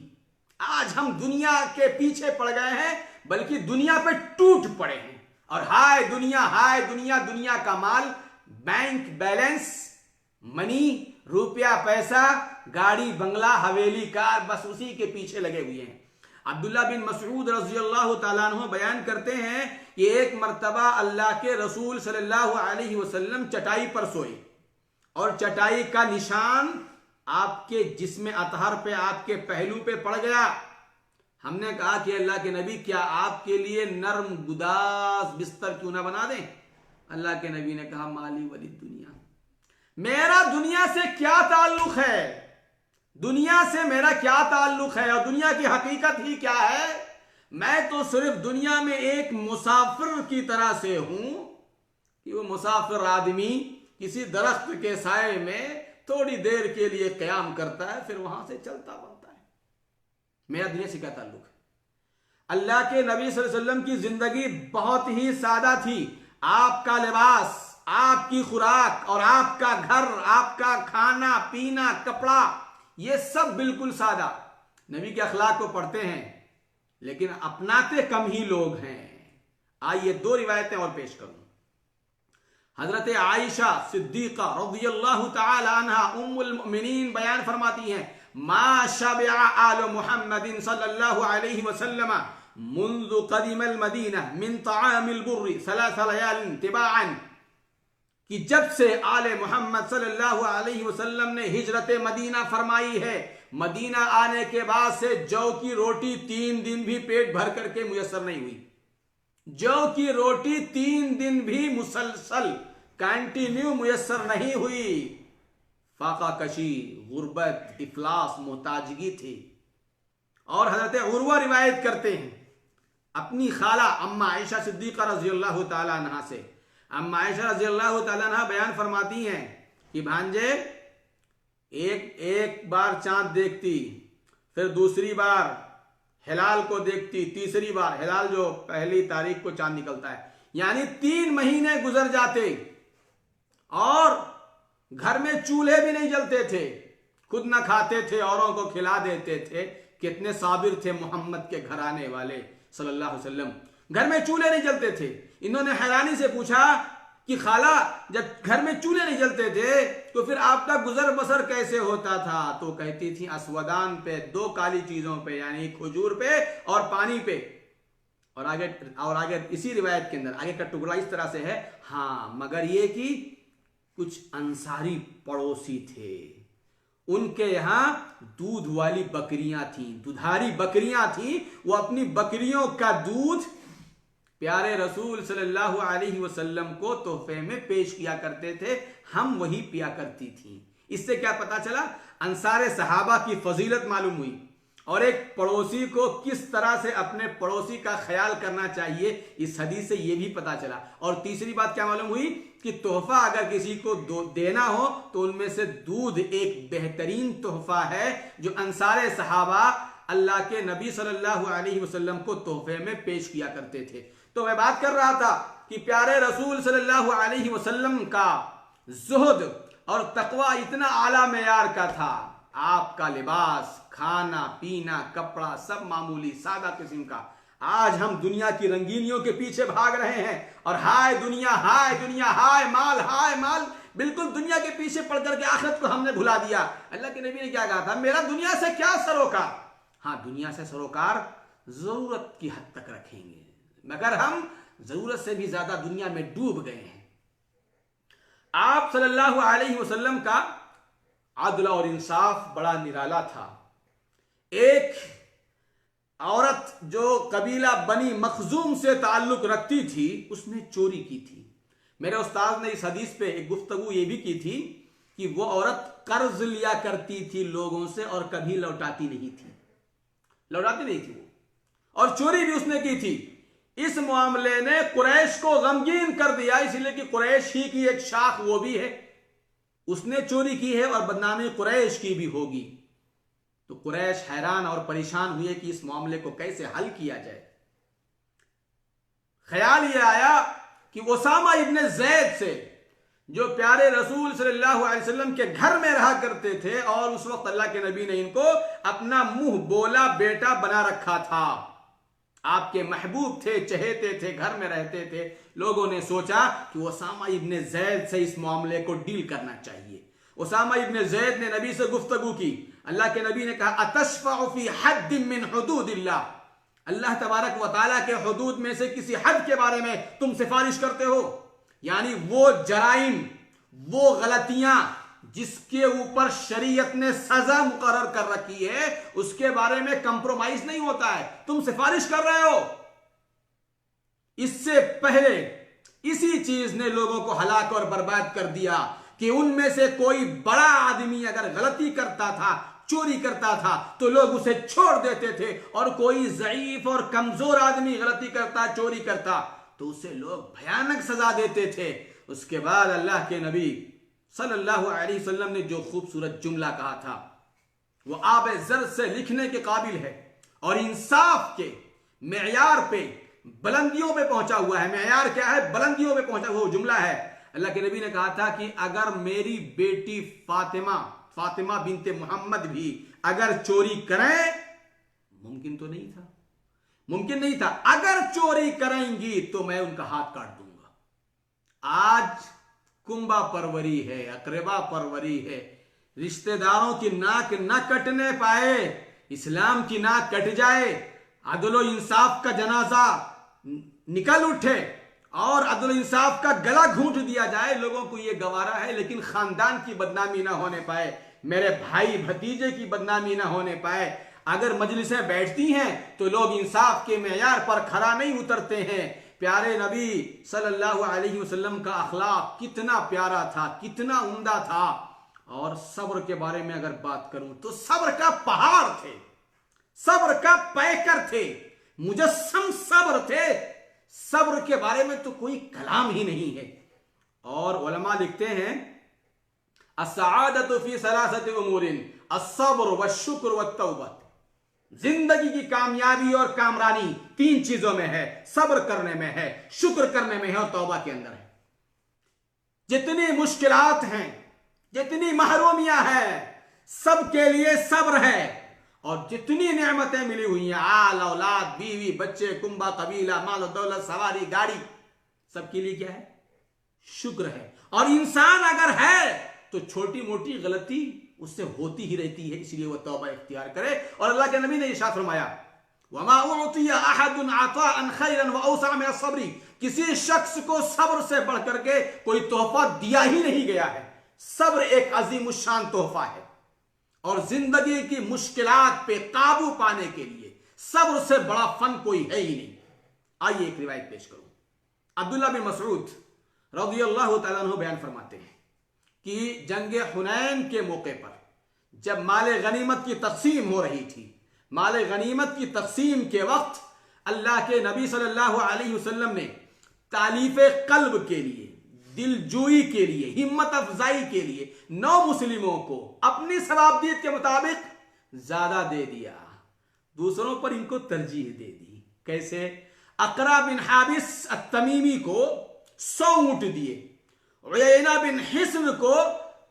आज हम दुनिया के पीछे पड़ गए हैं, बल्कि दुनिया पे टूट पड़े हैं। और हाय दुनिया, दुनिया का माल, बैंक बैलेंस, मनी, रुपया पैसा, गाड़ी बंगला, हवेली कार, बस उसी के पीछे लगे हुए हैं। अब्दुल्ला बिन मसऊद रज़ियल्लाहु ताला अन्हु बयान करते हैं कि एक मर्तबा अल्लाह के रसूल सल्लल्लाहु अलैहि वसल्लम चटाई पर सोए और चटाई का निशान आपके जिस्म अतहर पे, आपके पहलू पे पड़ गया। हमने कहा कि अल्लाह के नबी क्या आपके लिए नर्म गुदास बिस्तर क्यों ना बना दें? अल्लाह के नबी ने कहा माली वली दुनिया, मेरा दुनिया से क्या ताल्लुक है, दुनिया से मेरा क्या ताल्लुक है और दुनिया की हकीकत ही क्या है। मैं तो सिर्फ दुनिया में एक मुसाफिर की तरह से हूं कि वो मुसाफिर आदमी किसी दरख्त के साए में थोड़ी देर के लिए कयाम करता है, फिर वहां से चलता बनता है। मेरा दुनिया से क्या ताल्लुक है। अल्लाह के नबी सल्लल्लाहु अलैहि वसल्लम की जिंदगी बहुत ही सादा थी। आपका लिबास, आपकी खुराक और आपका घर, आपका खाना पीना कपड़ा, ये सब बिल्कुल सादा। नबी के अखलाक को पढ़ते हैं लेकिन अपनाते कम ही लोग हैं। आइए दो रिवायतें और पेश करूं। हजरत आयशा सिद्दीका रज़ियल्लाहु तआला अन्हा उम्मुल मुमिनीन बयान फरमाती हैं, मा शबिअ आलु मुहम्मदिन सल्लल्लाहु अलैहि वसल्लम मुंज़ु क़दिमल मदीना मिन तआमिल बुर्रि सलास लयालिन तिबाअन, कि जब से आले मोहम्मद सल्लल्लाहु अलैहि वसल्लम ने हिजरत मदीना फरमाई है, मदीना आने के बाद से जौ की रोटी 3 दिन भी पेट भर करके मुयस्सर नहीं हुई। जौ की रोटी 3 दिन भी मुसलसल कंटिन्यू मुयस्सर नहीं हुई। फाका कशी, गुर्बत, इफलास, मोहताजगी थी। और हजरत उर्वा रिवायत करते हैं अपनी खाला अम्मा आयशा सिद्दीका रज़ियल्लाहु ताला अन्हा से। अम्मा आयशा रज़ियल्लाहु ताला अन्हा बयान फरमाती हैं कि भांजे एक बार चांद देखती, फिर दूसरी बार हिलाल को देखती, तीसरी बार हिलाल जो पहली तारीख को चांद निकलता है, यानी 3 महीने गुजर जाते और घर में चूल्हे भी नहीं जलते थे, खुद न खाते थे, औरों को खिला देते थे। कितने साबिर थे मोहम्मद के घराने वाले सल्लल्लाहु अलैहि वसल्लम। घर में चूल्हे नहीं जलते थे। इन्होंने हैरानी से पूछा कि खाला, जब घर में चूल्हे नहीं जलते थे तो फिर आपका गुजर बसर कैसे होता था? तो कहती थी असवदान पे, 2 काली चीजों पे, यानी खजूर पे और पानी पे। और आगे इसी रिवायत के अंदर आगे का टुकड़ा इस तरह से है, हाँ मगर ये कि कुछ अंसारी पड़ोसी थे, उनके यहां दूध वाली बकरियां थी, दुधारी बकरियां थी। वो अपनी बकरियों का दूध प्यारे रसूल सल्लल्लाहु अलैहि वसल्लम को तोहफे में पेश किया करते थे, हम वही पिया करती थी। इससे क्या पता चला? अंसारे सहाबा की फजीलत मालूम हुई और एक पड़ोसी को किस तरह से अपने पड़ोसी का ख्याल करना चाहिए, इस हदीस से यह भी पता चला। और तीसरी बात क्या मालूम हुई कि तोहफा अगर किसी को देना हो तो उनमें से दूध एक बेहतरीन तोहफा है जो अंसारे सहाबा अल्लाह के नबी सल्लल्लाहु अलैहि वसल्लम को तोहफे में पेश किया करते थे। तो मैं बात कर रहा था कि प्यारे रसूल सल्लल्लाहु अलैहि वसल्लम का जुहद और तकवा इतना आला मेयार का था। आपका लिबास, खाना पीना कपड़ा सब मामूली सादा किस्म का। आज हम दुनिया की रंगीनियों के पीछे भाग रहे हैं और हाय दुनिया हाय दुनिया, हाय माल, बिल्कुल दुनिया के पीछे पड़ करके आखिरत को हमने भुला दिया। अल्लाह के नबी ने क्या कहा था? मेरा दुनिया से क्या सरोकार। हाँ, दुनिया से सरोकार जरूरत की हद तक रखेंगे, मगर हम जरूरत से भी ज्यादा दुनिया में डूब गए हैं। आप सल्लल्लाहु अलैहि वसल्लम का अदल और इंसाफ बड़ा निराला था। एक औरत जो कबीला बनी मखजूम से ताल्लुक रखती थी, उसने चोरी की थी। मेरे उस्ताद ने इस हदीस पे एक गुफ्तगू ये भी की थी कि वो औरत कर्ज लिया करती थी लोगों से और कभी लौटाती नहीं थी वो, और चोरी भी उसने की थी। इस मामले ने कुरैश को गमगीन कर दिया, इसलिए कि कुरैश ही की एक शाख वो भी है, उसने चोरी की है और बदनामी कुरैश की भी होगी। तो कुरैश हैरान और परेशान हुए कि इस मामले को कैसे हल किया जाए। ख्याल यह आया कि उसामा इब्न ज़ैद से, जो प्यारे रसूल सल्लल्लाहु अलैहि वसल्लम के घर में रहा करते थे और उस वक्त अल्लाह के नबी ने इनको अपना मुंह बोला बेटा बना रखा था, आपके महबूब थे, चहेते थे, घर में रहते थे। लोगों ने सोचा कि उसामा इब्न ज़ैद से इस मामले को डील करना चाहिए। उसामा इब्न ज़ैद ने नबी से गुफ्तगू की। अल्लाह के नबी ने कहा अतशफ़अ फी हद्दिन मिन हुदूदिल्लाह, अल्लाह तबारक व तआला के हुदूद में से किसी हद के बारे में तुम सिफारिश करते हो? यानी वो जराइम, वो गलतियां जिसके ऊपर शरीयत ने सजा मुकर्रर कर रखी है उसके बारे में कंप्रोमाइज नहीं होता है। तुम सिफारिश कर रहे हो। इससे पहले इसी चीज ने लोगों को हलाक और बर्बाद कर दिया कि उनमें से कोई बड़ा आदमी अगर गलती करता था, चोरी करता था, तो लोग उसे छोड़ देते थे, और कोई ज़ईफ और कमजोर आदमी गलती करता, चोरी करता, तो उसे लोग भयानक सजा देते थे। उसके बाद अल्लाह के नबी सल्लल्लाहु अलैहि वसल्लम ने जो खूबसूरत जुमला कहा था वो आब ज़र से लिखने के काबिल है और इंसाफ के मेयार पे, बुलंदियों पे पहुंचा हुआ है। मेयार क्या है? बुलंदियों पे पहुंचा हुआ जुमला है। अल्लाह के नबी ने कहा था कि अगर मेरी बेटी फातिमा बिनते मोहम्मद भी अगर चोरी करें, मुमकिन तो नहीं था, मुमकिन नहीं था, अगर चोरी करेंगी तो मैं उनका हाथ काट दूंगा। आज कुंबा परवरी है, अकरबा परवरी है, रिश्तेदारों की नाक न कटने पाए, इस्लाम की नाक कट जाए, अदल और इंसाफ का जनाजा निकल उठे और अदल इंसाफ का गला घूंट दिया जाए, लोगों को यह गवारा है, लेकिन खानदान की बदनामी ना होने पाए, मेरे भाई भतीजे की बदनामी ना होने पाए। अगर मजलिसें बैठती हैं तो लोग इंसाफ के मेयार पर खरा नहीं उतरते हैं। प्यारे नबी सल्लल्लाहु अलैहि वसल्लम का अखलाक कितना प्यारा था, कितना उम्दा था। और सब्र के बारे में अगर बात करूं तो सब्र का पहाड़ थे, सब्र का पैकर थे, मुजस्सम सब्र थे। सब्र के बारे में तो कोई कलाम ही नहीं है। और उलमा लिखते हैं अस्साअदतु फी सलासति उमूरिन अस्सब्र वश्शुक्र वत्तौबा। जिंदगी की कामयाबी और कामरानी तीन चीजों में है, सब्र करने में है, शुक्र करने में है और तौबा के अंदर है। जितनी मुश्किलात हैं, जितनी महरूमियां हैं, सबके लिए सब्र है। और जितनी नेमतें मिली हुई हैं, आल औलाद, बीवी, बच्चे, कुंबा, कबीला, माल दौलत, सवारी, गाड़ी, सबके लिए क्या है? शुक्र है। और इंसान अगर है तो छोटी मोटी गलती उससे होती ही रहती है, इसलिए वह तौबा इख्तियार करे। और अल्लाह के नबी ने इरशाद फरमाया वमा उतिया अहदुन अताअन खैरन व औसा मिन अस्सब्र, किसी शख्स को सब्र से बढ़ करके कोई तोहफा दिया ही नहीं गया है। सब्र एक अजीमुशान तोहफा है और जिंदगी की मुश्किलात पे काबू पाने के लिए सब्र से बड़ा फन कोई है ही नहीं। आइए एक रिवायत पेश करूं। अब्दुल्लाह बिन मसऊद रज़ियल्लाहु तआला अन्हु बयान फरमाते हैं कि जंग हुनैन के मौके पर जब माले गनीमत की तकसीम हो रही थी, माले गनीमत की तकसीम के वक्त अल्लाह के नबी सल्लल्लाहु अलैहि वसल्लम ने तालीफे कल्ब के लिए, दिलजोई के लिए, हिम्मत अफजाई के लिए 9 मुस्लिमों को अपनी सवाबियत के मुताबिक ज्यादा दे दिया, दूसरों पर इनको तरजीह दे दी। कैसे? अकरा बिन हाबिस अत-तमीमी को 100 ऊंट दिए, उयैना बिन हिस्न को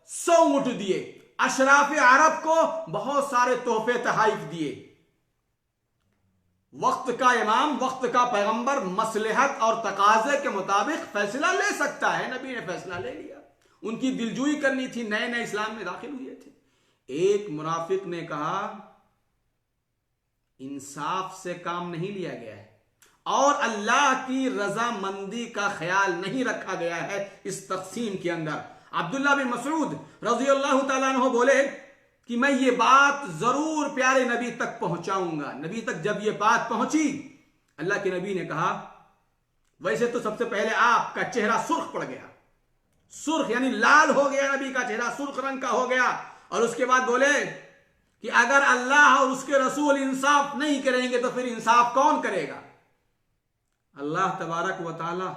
100 ऊंट दिए, अशराफ अरब को बहुत सारे तोहफे तहाइफ दिए। वक्त का इमाम, वक्त का पैगंबर मसलहत और तकाजे के मुताबिक फैसला ले सकता है। नबी ने फैसला ले लिया। उनकी दिलजोई करनी थी, नए नए इस्लाम में दाखिल हुए थे। एक मुनाफिक ने कहा इंसाफ से काम नहीं लिया गया है और अल्लाह की रजामंदी का ख्याल नहीं रखा गया है इस तकसीम के अंदर। अब्दुल्लाह बिन मसऊद रज़ियल्लाहु तआला अन्हु बोले कि मैं ये बात जरूर प्यारे नबी तक पहुंचाऊंगा। नबी तक जब ये बात पहुंची, अल्लाह के नबी ने कहा वैसे तो सबसे पहले आपका चेहरा सुर्ख पड़ गया, सुर्ख यानी लाल हो गया, नबी का चेहरा सुर्ख रंग का हो गया। और उसके बाद बोले कि अगर अल्लाह और उसके रसूल इंसाफ नहीं करेंगे तो फिर इंसाफ कौन करेगा? अल्लाह तबारक व तआला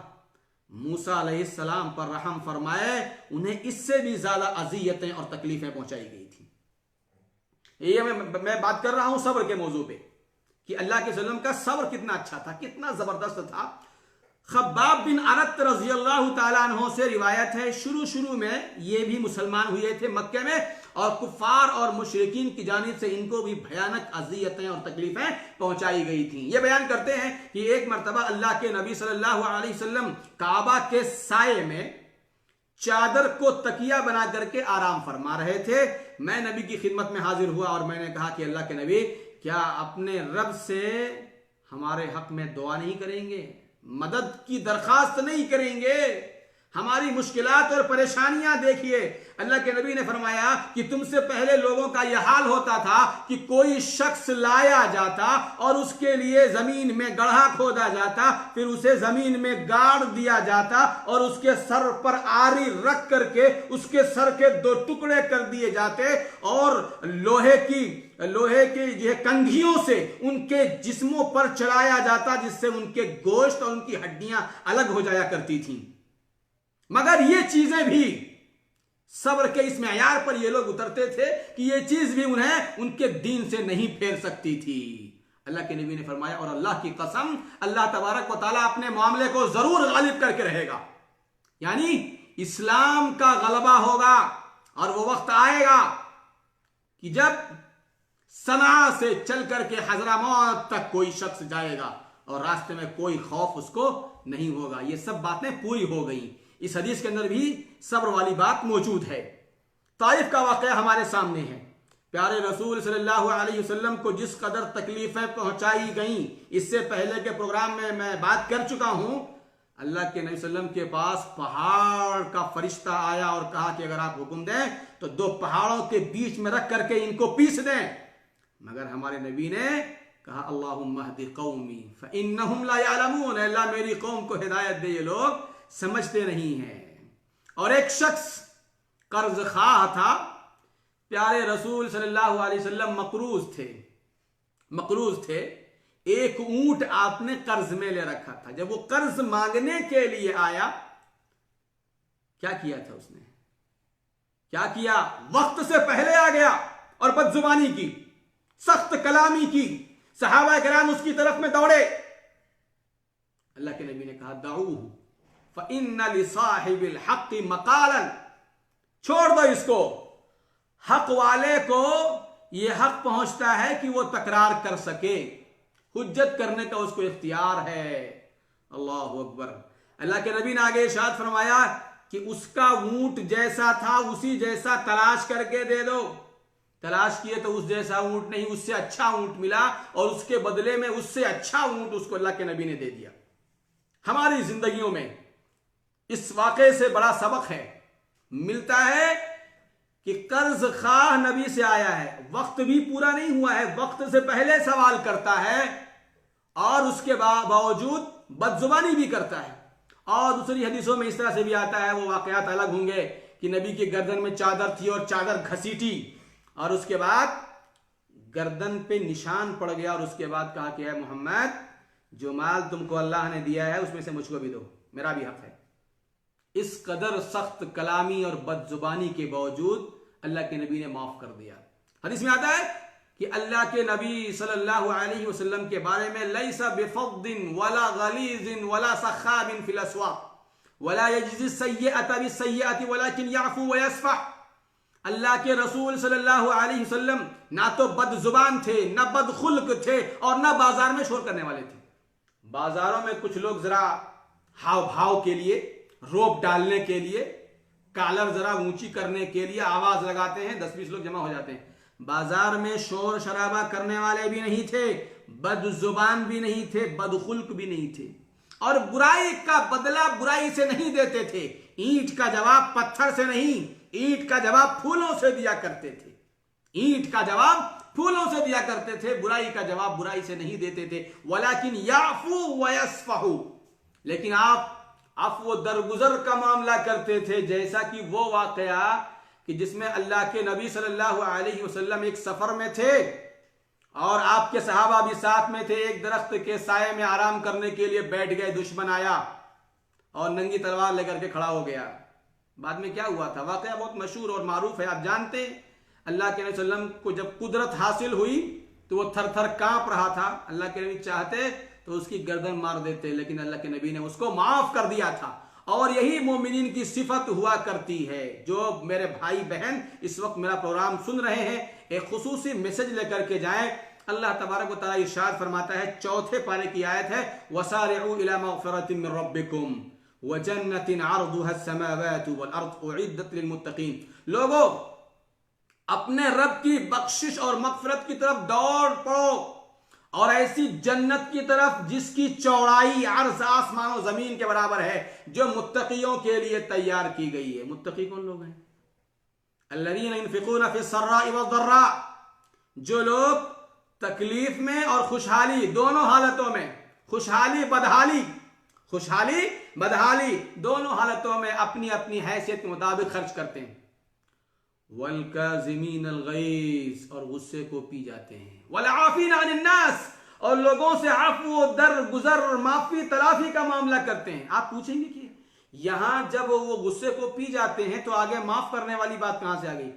मूसा अलैहिस्सलाम पर रहम फरमाए, उन्हें इससे भी ज्यादा अजियतें और तकलीफें पहुंचाई गई थी। ये मैं बात कर रहा हूं सब्र के मौजू पे कि अल्लाह के सल्लम का सब्र कितना अच्छा था, कितना जबरदस्त था। खब्बाब बिन अरत रज़ियल्लाहु तआला अन्हु से रिवायत है, शुरू में ये भी मुसलमान हुए थे मक्के में और कुफार और मुशरिकीन की जानिब से इनको भी भयानक अजियतें और तकलीफें पहुंचाई गई थी। ये बयान करते हैं कि एक मरतबा अल्लाह के नबी सल्लल्लाहु अलैहि वसल्लम काबा के साये में चादर को तकिया बना करके आराम फरमा रहे थे। मैं नबी की खिदमत में हाजिर हुआ और मैंने कहा कि अल्लाह के नबी, क्या अपने रब से हमारे हक में दुआ नहीं करेंगे, मदद की दरखास्त नहीं करेंगे? हमारी मुश्किलात और परेशानियां देखिए। अल्लाह के नबी ने फरमाया कि तुमसे पहले लोगों का यह हाल होता था कि कोई शख्स लाया जाता और उसके लिए जमीन में गड्ढा खोदा जाता, फिर उसे जमीन में गाड़ दिया जाता और उसके सर पर आरी रख करके उसके सर के 2 टुकड़े कर दिए जाते और लोहे की जो कंघियों से उनके जिस्मों पर चलाया जाता, जिससे उनके गोश्त और उनकी हड्डियां अलग हो जाया करती थीं। मगर ये चीजें भी सब्र के इस मेयार पर ये लोग उतरते थे कि ये चीज भी उन्हें उनके दीन से नहीं फेर सकती थी। अल्लाह के नबी ने फरमाया, और अल्लाह की कसम, अल्लाह तबारक व तआला अपने मामले को जरूर गालिब करके रहेगा। यानी इस्लाम का गलबा होगा और वो वक्त आएगा कि जब सना से चल करके हजरामौत तक कोई शख्स जाएगा और रास्ते में कोई खौफ उसको नहीं होगा। ये सब बातें पूरी हो गई। इस हदीस के अंदर भी सब्र वाली बात मौजूद है। ताइफ का वाकया हमारे सामने है। प्यारे रसूल सल्लल्लाहु अलैहि वसल्लम को जिस कदर तकलीफें पहुंचाई गई, इससे पहले के प्रोग्राम में मैं बात कर चुका हूं। अल्लाह के नबी सल्लम के पास पहाड़ का फरिश्ता आया और कहा कि अगर आप हुक्म दें तो 2 पहाड़ों के बीच में रख करके इनको पीस दें। मगर हमारे नबी ने कहा, अल्लाहुम्मा हदी कौमी फइन्नहुम ला यअलमून, अल्लाह मेरी कौम को हिदायत दे, ये लोग समझते नहीं हैं। और एक शख्स कर्ज खाह था। प्यारे रसूल सल्लल्लाहु अलैहि वसल्लम मकरूज थे। एक ऊंट आपने कर्ज में ले रखा था। जब वो कर्ज मांगने के लिए आया, क्या किया था उसने? क्या किया? वक्त से पहले आ गया और बदजुबानी की, सख्त कलामी की। सहाबा किराम उसकी तरफ में दौड़े। अल्लाह के नबी ने कहा, दाऊहु फ़इन्न लिसाहिबिल हक़्क़ि मक़ालन, छोड़ दो इसको। हक वाले को यह हक पहुंचता है कि वो तकरार कर सके, हुज्जत करने का उसको इख्तियार है। अल्लाहु अकबर। अल्लाह के नबी ने आगे इरशाद फरमाया कि उसका ऊंट जैसा था उसी जैसा तलाश करके दे दो। तलाश किए तो उस जैसा ऊंट नहीं, उससे अच्छा ऊंट मिला और उसके बदले में उससे अच्छा ऊंट उसको अल्लाह के नबी ने दे दिया। हमारी जिंदगियों में इस वाक़े से बड़ा सबक है, मिलता है कि कर्ज खाह नबी से आया है, वक्त भी पूरा नहीं हुआ है, वक्त से पहले सवाल करता है और उसके बावजूद बदजुबानी भी करता है। और दूसरी हदीसों में इस तरह से भी आता है, वो वाक़यात अलग होंगे, कि नबी की गर्दन में चादर थी और चादर घसीटी और उसके बाद गर्दन पे निशान पड़ गया और उसके बाद कहा कि है मोहम्मद, जो माल तुमको अल्लाह ने दिया है उसमें से मुझको भी दो, मेरा भी हक है। इस कदर सख्त कलामी और बदजुबानी के बावजूद अल्लाह के नबी ने माफ कर दिया। हदीस में आता है कि अल्लाह के नबी सल्लल्लाहु अलैहि वसल्लम के बारे में, लैसा बिफद्दिन वला गलीजिन वला सखाबिन फिल अस्वाक वला यजज़ी सय्यअत बिसय्यअति वलाकिन याफू व यस्फह। अल्लाह के रसूल सल्लल्लाहु अलैहि वसल्लम ना तो बदजुबान थे, ना बदखुल्क थे और ना बाजार में शोर करने वाले थे। बाजारों में कुछ लोग जरा हाव भाव के लिए, रोब डालने के लिए, कालर जरा ऊंची करने के लिए आवाज लगाते हैं, 10-20 लोग जमा हो जाते हैं। बाजार में शोर शराबा करने वाले भी नहीं थे, बदजुबान भी नहीं थे, बदखुल्क भी नहीं थे और बुराई का बदला बुराई से नहीं देते थे। ईंट का जवाब पत्थर से नहीं, ईंट का जवाब फूलों से दिया करते थे। ईंट का जवाब फूलों से दिया करते थे, बुराई का जवाब बुराई से नहीं देते थे। वलाकिन याफू व यस्फहू, लेकिन आप अफ़्व दरगुजर का मामला करते थे। जैसा कि वो वाकया कि जिसमें अल्लाह के नबी सल्लल्लाहु अलैहि वसल्लम एक सफर में थे और आपके सहाबा भी साथ में थे। एक दरख्त के साये में आराम करने के लिए बैठ गए, दुश्मन आया और नंगी तलवार लेकर के खड़ा हो गया। बाद में क्या हुआ था? वाकया बहुत मशहूर और मारूफ है, आप जानते हैं। अल्लाह के नबी सल्लम को जब कुदरत हासिल हुई तो वो थर थर कांप रहा था। अल्लाह के नबी चाहते तो उसकी गर्दन मार देते, लेकिन अल्लाह के नबी ने उसको माफ कर दिया था। और यही मोमिनीन की सिफत हुआ करती है। जो मेरे भाई बहन इस वक्त मेरा प्रोग्राम सुन रहे हैं, एक खुसूसी मैसेज लेकर के जाएं। अल्लाह तबारक व तआला इरशाद फरमाता है, 4 पारे की आयत है, वसारिउ इला मग़फ़िरतिन मिन रब्बिकुम व जन्नतिन अर्दुहा अस्समावातु वल अर्द उइद्दत लिल मुत्तक़ीन। लोगों, अपने रब की बख्शिश और मग़फ़िरत की तरफ दौड़ पड़ो और ऐसी जन्नत की तरफ जिसकी चौड़ाई अर्ज आसमान और जमीन के बराबर है, जो मुत्तकियों के लिए तैयार की गई है। मुत्तकी कौन लोग हैं? अल्लज़ीना युनफ़िक़ूना फ़िस्सर्राइ वद्दर्रा, जो लोग तकलीफ में और खुशहाली दोनों हालतों में, खुशहाली बदहाली दोनों हालतों में अपनी अपनी हैसियत के मुताबिक खर्च करते हैं। वल काज़िमीनल गैज़, और गुस्से को पी जाते हैं। वल आफ़ीना अनिन नास, और लोगों से आफू दर गुजर माफी तलाफी का मामला करते हैं। आप पूछेंगे कि यहां जब वो गुस्से को पी जाते हैं तो आगे माफ करने वाली बात कहां से आ गई?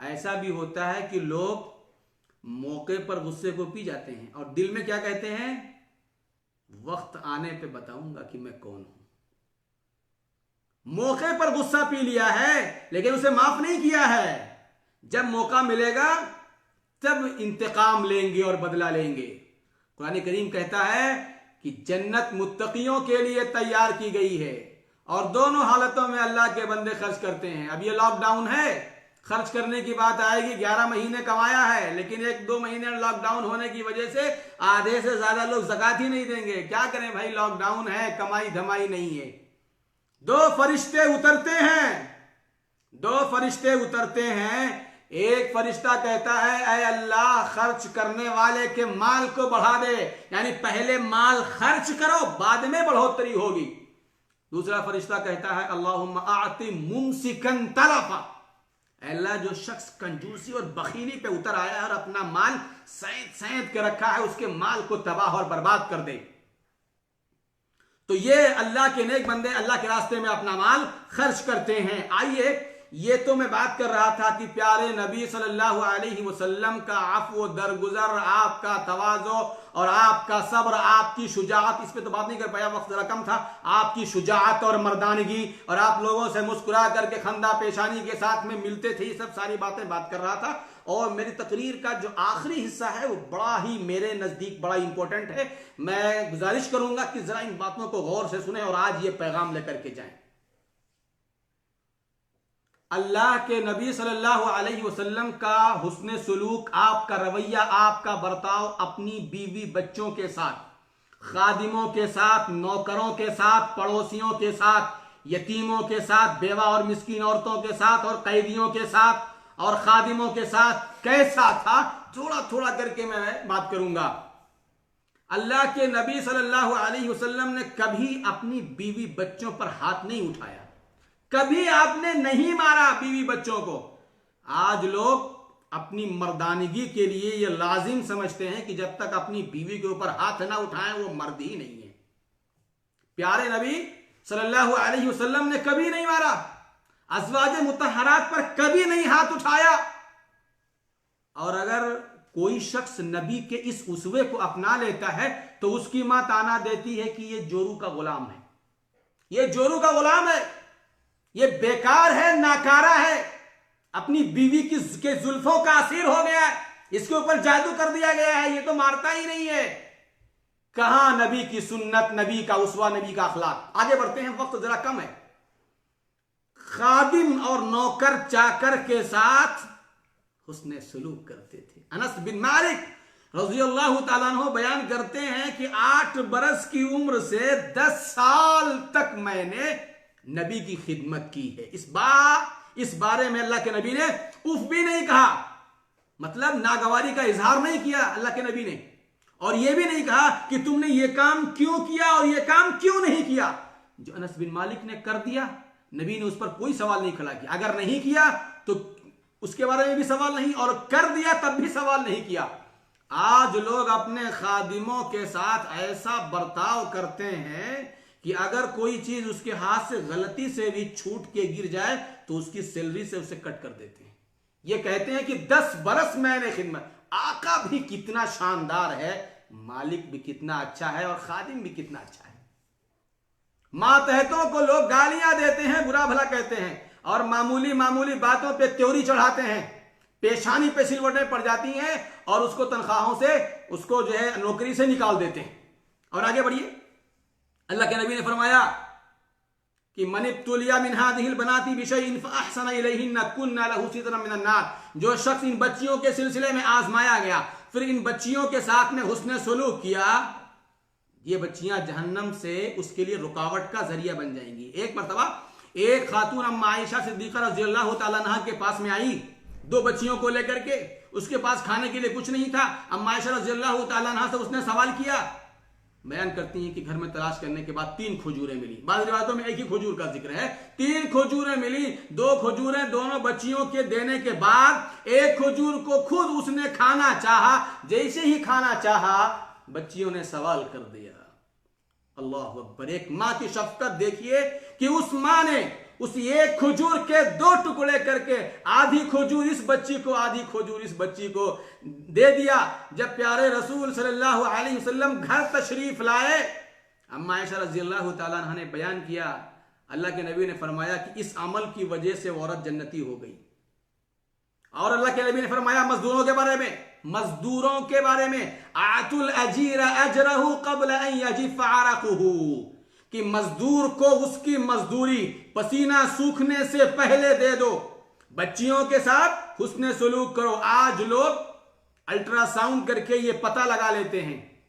ऐसा भी होता है कि लोग मौके पर गुस्से को पी जाते हैं और दिल में क्या कहते हैं? वक्त आने पे बताऊंगा कि मैं कौन हूं। मौके पर गुस्सा पी लिया है लेकिन उसे माफ नहीं किया है। जब मौका मिलेगा तब इंतकाम लेंगे और बदला लेंगे। कुरान करीम कहता है कि जन्नत मुत्तकियों के लिए तैयार की गई है और दोनों हालतों में अल्लाह के बंदे खर्च करते हैं। अब ये लॉकडाउन है, खर्च करने की बात आएगी। 11 महीने कमाया है लेकिन 1-2 महीने लॉकडाउन होने की वजह से आधे से ज्यादा लोग ज़कात ही नहीं देंगे। क्या करें भाई, लॉकडाउन है, कमाई धमाई नहीं है। 2 फरिश्ते उतरते हैं। एक फरिश्ता कहता है, ऐ अल्लाह खर्च करने वाले के माल को बढ़ा दे, यानी पहले माल खर्च करो बाद में बढ़ोतरी होगी। दूसरा फरिश्ता कहता है, अल्लाहुम्मा आति मुमसिकन तलफा, अल्लाह जो शख्स कंजूसी और बखीली पे उतर आया है और अपना माल सैंत के रखा है, उसके माल को तबाह और बर्बाद कर दे। तो ये अल्लाह के नेक बंदे अल्लाह के रास्ते में अपना माल खर्च करते हैं। आइए, ये तो मैं बात कर रहा था कि प्यारे नबी सल्लल्लाहु अलैहि वसल्लम का अफ़्व दरगुजर, आपका तवाज़ो और आपका सब्र, आपकी शुजाअत, इस पे तो बात नहीं कर पाया, वक्त जरा कम था। आपकी शुजाअत और मर्दानगी और आप लोगों से मुस्कुरा करके खंदा पेशानी के साथ में मिलते थे, ये सब सारी बातें बात कर रहा था। और मेरी तकरीर का जो आखिरी हिस्सा है वो बड़ा ही मेरे नजदीक बड़ा इंपॉर्टेंट है। मैं गुजारिश करूंगा कि जरा इन बातों को गौर से सुने और आज ये पैगाम लेकर के जाएं। अल्लाह के नबी सल्लल्लाहु अलैहि वसल्लम का हुस्न सुलूक, आपका रवैया, आपका बर्ताव अपनी बीवी बच्चों के साथ, खादिमों के साथ, नौकरों के साथ, पड़ोसियों के साथ, यतीमों के साथ, बेवा और मिस्कीन औरतों के साथ और कैदियों के साथ और खादिमों के साथ कैसा था, थोड़ा थोड़ा करके मैं बात करूंगा। अल्लाह के नबी सल्लल्लाहु अलैहि वसल्लम ने कभी अपनी बीवी बच्चों पर हाथ नहीं उठाया, कभी आपने नहीं मारा बीवी बच्चों को। आज लोग अपनी मर्दानगी के लिए ये लाजिम समझते हैं कि जब तक अपनी बीवी के ऊपर हाथ ना उठाएं वो मर्द ही नहीं है। प्यारे नबी सल्लल्लाहु अलैहि वसल्लम ने कभी नहीं मारा, अज़वाज मुतहरात पर कभी नहीं हाथ उठाया। और अगर कोई शख्स नबी के इस उसवे को अपना लेता है तो उसकी मां ताना देती है कि ये जोरू का गुलाम है, ये जोरू का गुलाम है, ये बेकार है, नाकारा है, अपनी बीवी के जुल्फों का असीर हो गया है, इसके ऊपर जादू कर दिया गया है, ये तो मारता ही नहीं है। कहां नबी की सुन्नत, नबी का उसवा, नबी का अखलाक। आगे बढ़ते हैं, वक्त जरा कम है। खादिम और नौकर चाकर के साथ हुस्ने सुलूक करते थे। अनस बिन मालिक रज़ियल्लाहु ताला अन्हु बयान करते हैं कि 8 बरस की उम्र से 10 साल तक मैंने नबी की खिदमत की है। इस बारे में अल्लाह के नबी ने उफ भी नहीं कहा, मतलब नागवारी का इजहार नहीं किया अल्लाह के नबी ने, और यह भी नहीं कहा कि तुमने ये काम क्यों किया और ये काम क्यों नहीं किया। जो अनस बिन मालिक ने कर दिया, नबी ने उस पर कोई सवाल नहीं खड़ा किया। अगर नहीं किया तो उसके बारे में भी सवाल नहीं, और कर दिया तब भी सवाल नहीं किया। आज लोग अपने खादिमों के साथ ऐसा बर्ताव करते हैं कि अगर कोई चीज उसके हाथ से गलती से भी छूट के गिर जाए तो उसकी सैलरी से उसे कट कर देते हैं। ये कहते हैं कि 10 बरस मैंने खिदमत। आका भी कितना शानदार है, मालिक भी कितना अच्छा है और खादिम भी कितना अच्छा है। मातहतों को लोग गालियां देते हैं, बुरा भला कहते हैं और मामूली मामूली बातों पे त्योरी चढ़ाते हैं, पेशानी पे सिलवटें पड़ जाती हैं और उसको तनख्वाहों से, उसको जो है नौकरी से निकाल देते हैं। और आगे बढ़िए, अल्लाह के नबी ने फरमाया कि मन इब्तुलिया मिन हादिहिल बनाती बिशैइन फअहसन इलैहिन्ना कुन्ना लहु सितरन मिनन नार। जो शख्स इन बच्चियों के सिलसिले में आजमाया गया, फिर इन बच्चियों के साथ में हुस्न सलूक किया, ये बच्चियां जहन्नम से उसके लिए रुकावट का जरिया बन जाएंगी। एक मर्तबा एक खातून अम्मा आयशा सिद्दीक़ा रज़ियल्लाहु ताला अन्हा के पास में आई, 2 बच्चियों को लेकर के। उसके पास खाने के लिए कुछ नहीं था। अम्मा आयशा रज़ियल्लाहु ताला अन्हा से उसने सवाल किया। बयान करती हैं कि घर में तलाश करने के बाद 3 खजूरें मिली। बाद रिवायतों में एक ही खजूर का जिक्र है। 3 खजूरें मिली। 2 खजूरें दोनों बच्चियों के देने के बाद एक खजूर को खुद उसने खाना चाहा। जैसे ही खाना चाहा, बच्चियों ने सवाल कर दिया। अल्लाह अकबर। एक मां की शफकत देखिए कि उस मां ने उस एक खजूर के 2 टुकड़े करके आधी खजूर इस बच्ची को, आधी खजूर इस बच्ची को दे दिया। जब प्यारे रसूल सल्लल्लाहु अलैहि वसल्लम घर तशरीफ लाए, अम्मा आयशा रज़ियल्लाहु ताला अन्हा ने बयान किया, अल्लाह के नबी ने फरमाया कि इस अमल की वजह से औरत जन्नती हो गई। और अल्लाह के नबी ने फरमाया मजदूरों के बारे में, आतुल अजीर अजरहु क़ब्ल अन यजिफ़ अरक़ुहु, कि मजदूर को उसकी मजदूरी पसीना सूखने से पहले दे दो। बच्चियों के साथ हुस्न सलूक करो। आज लोग अल्ट्रासाउंड करके ये पता लगा लेते हैं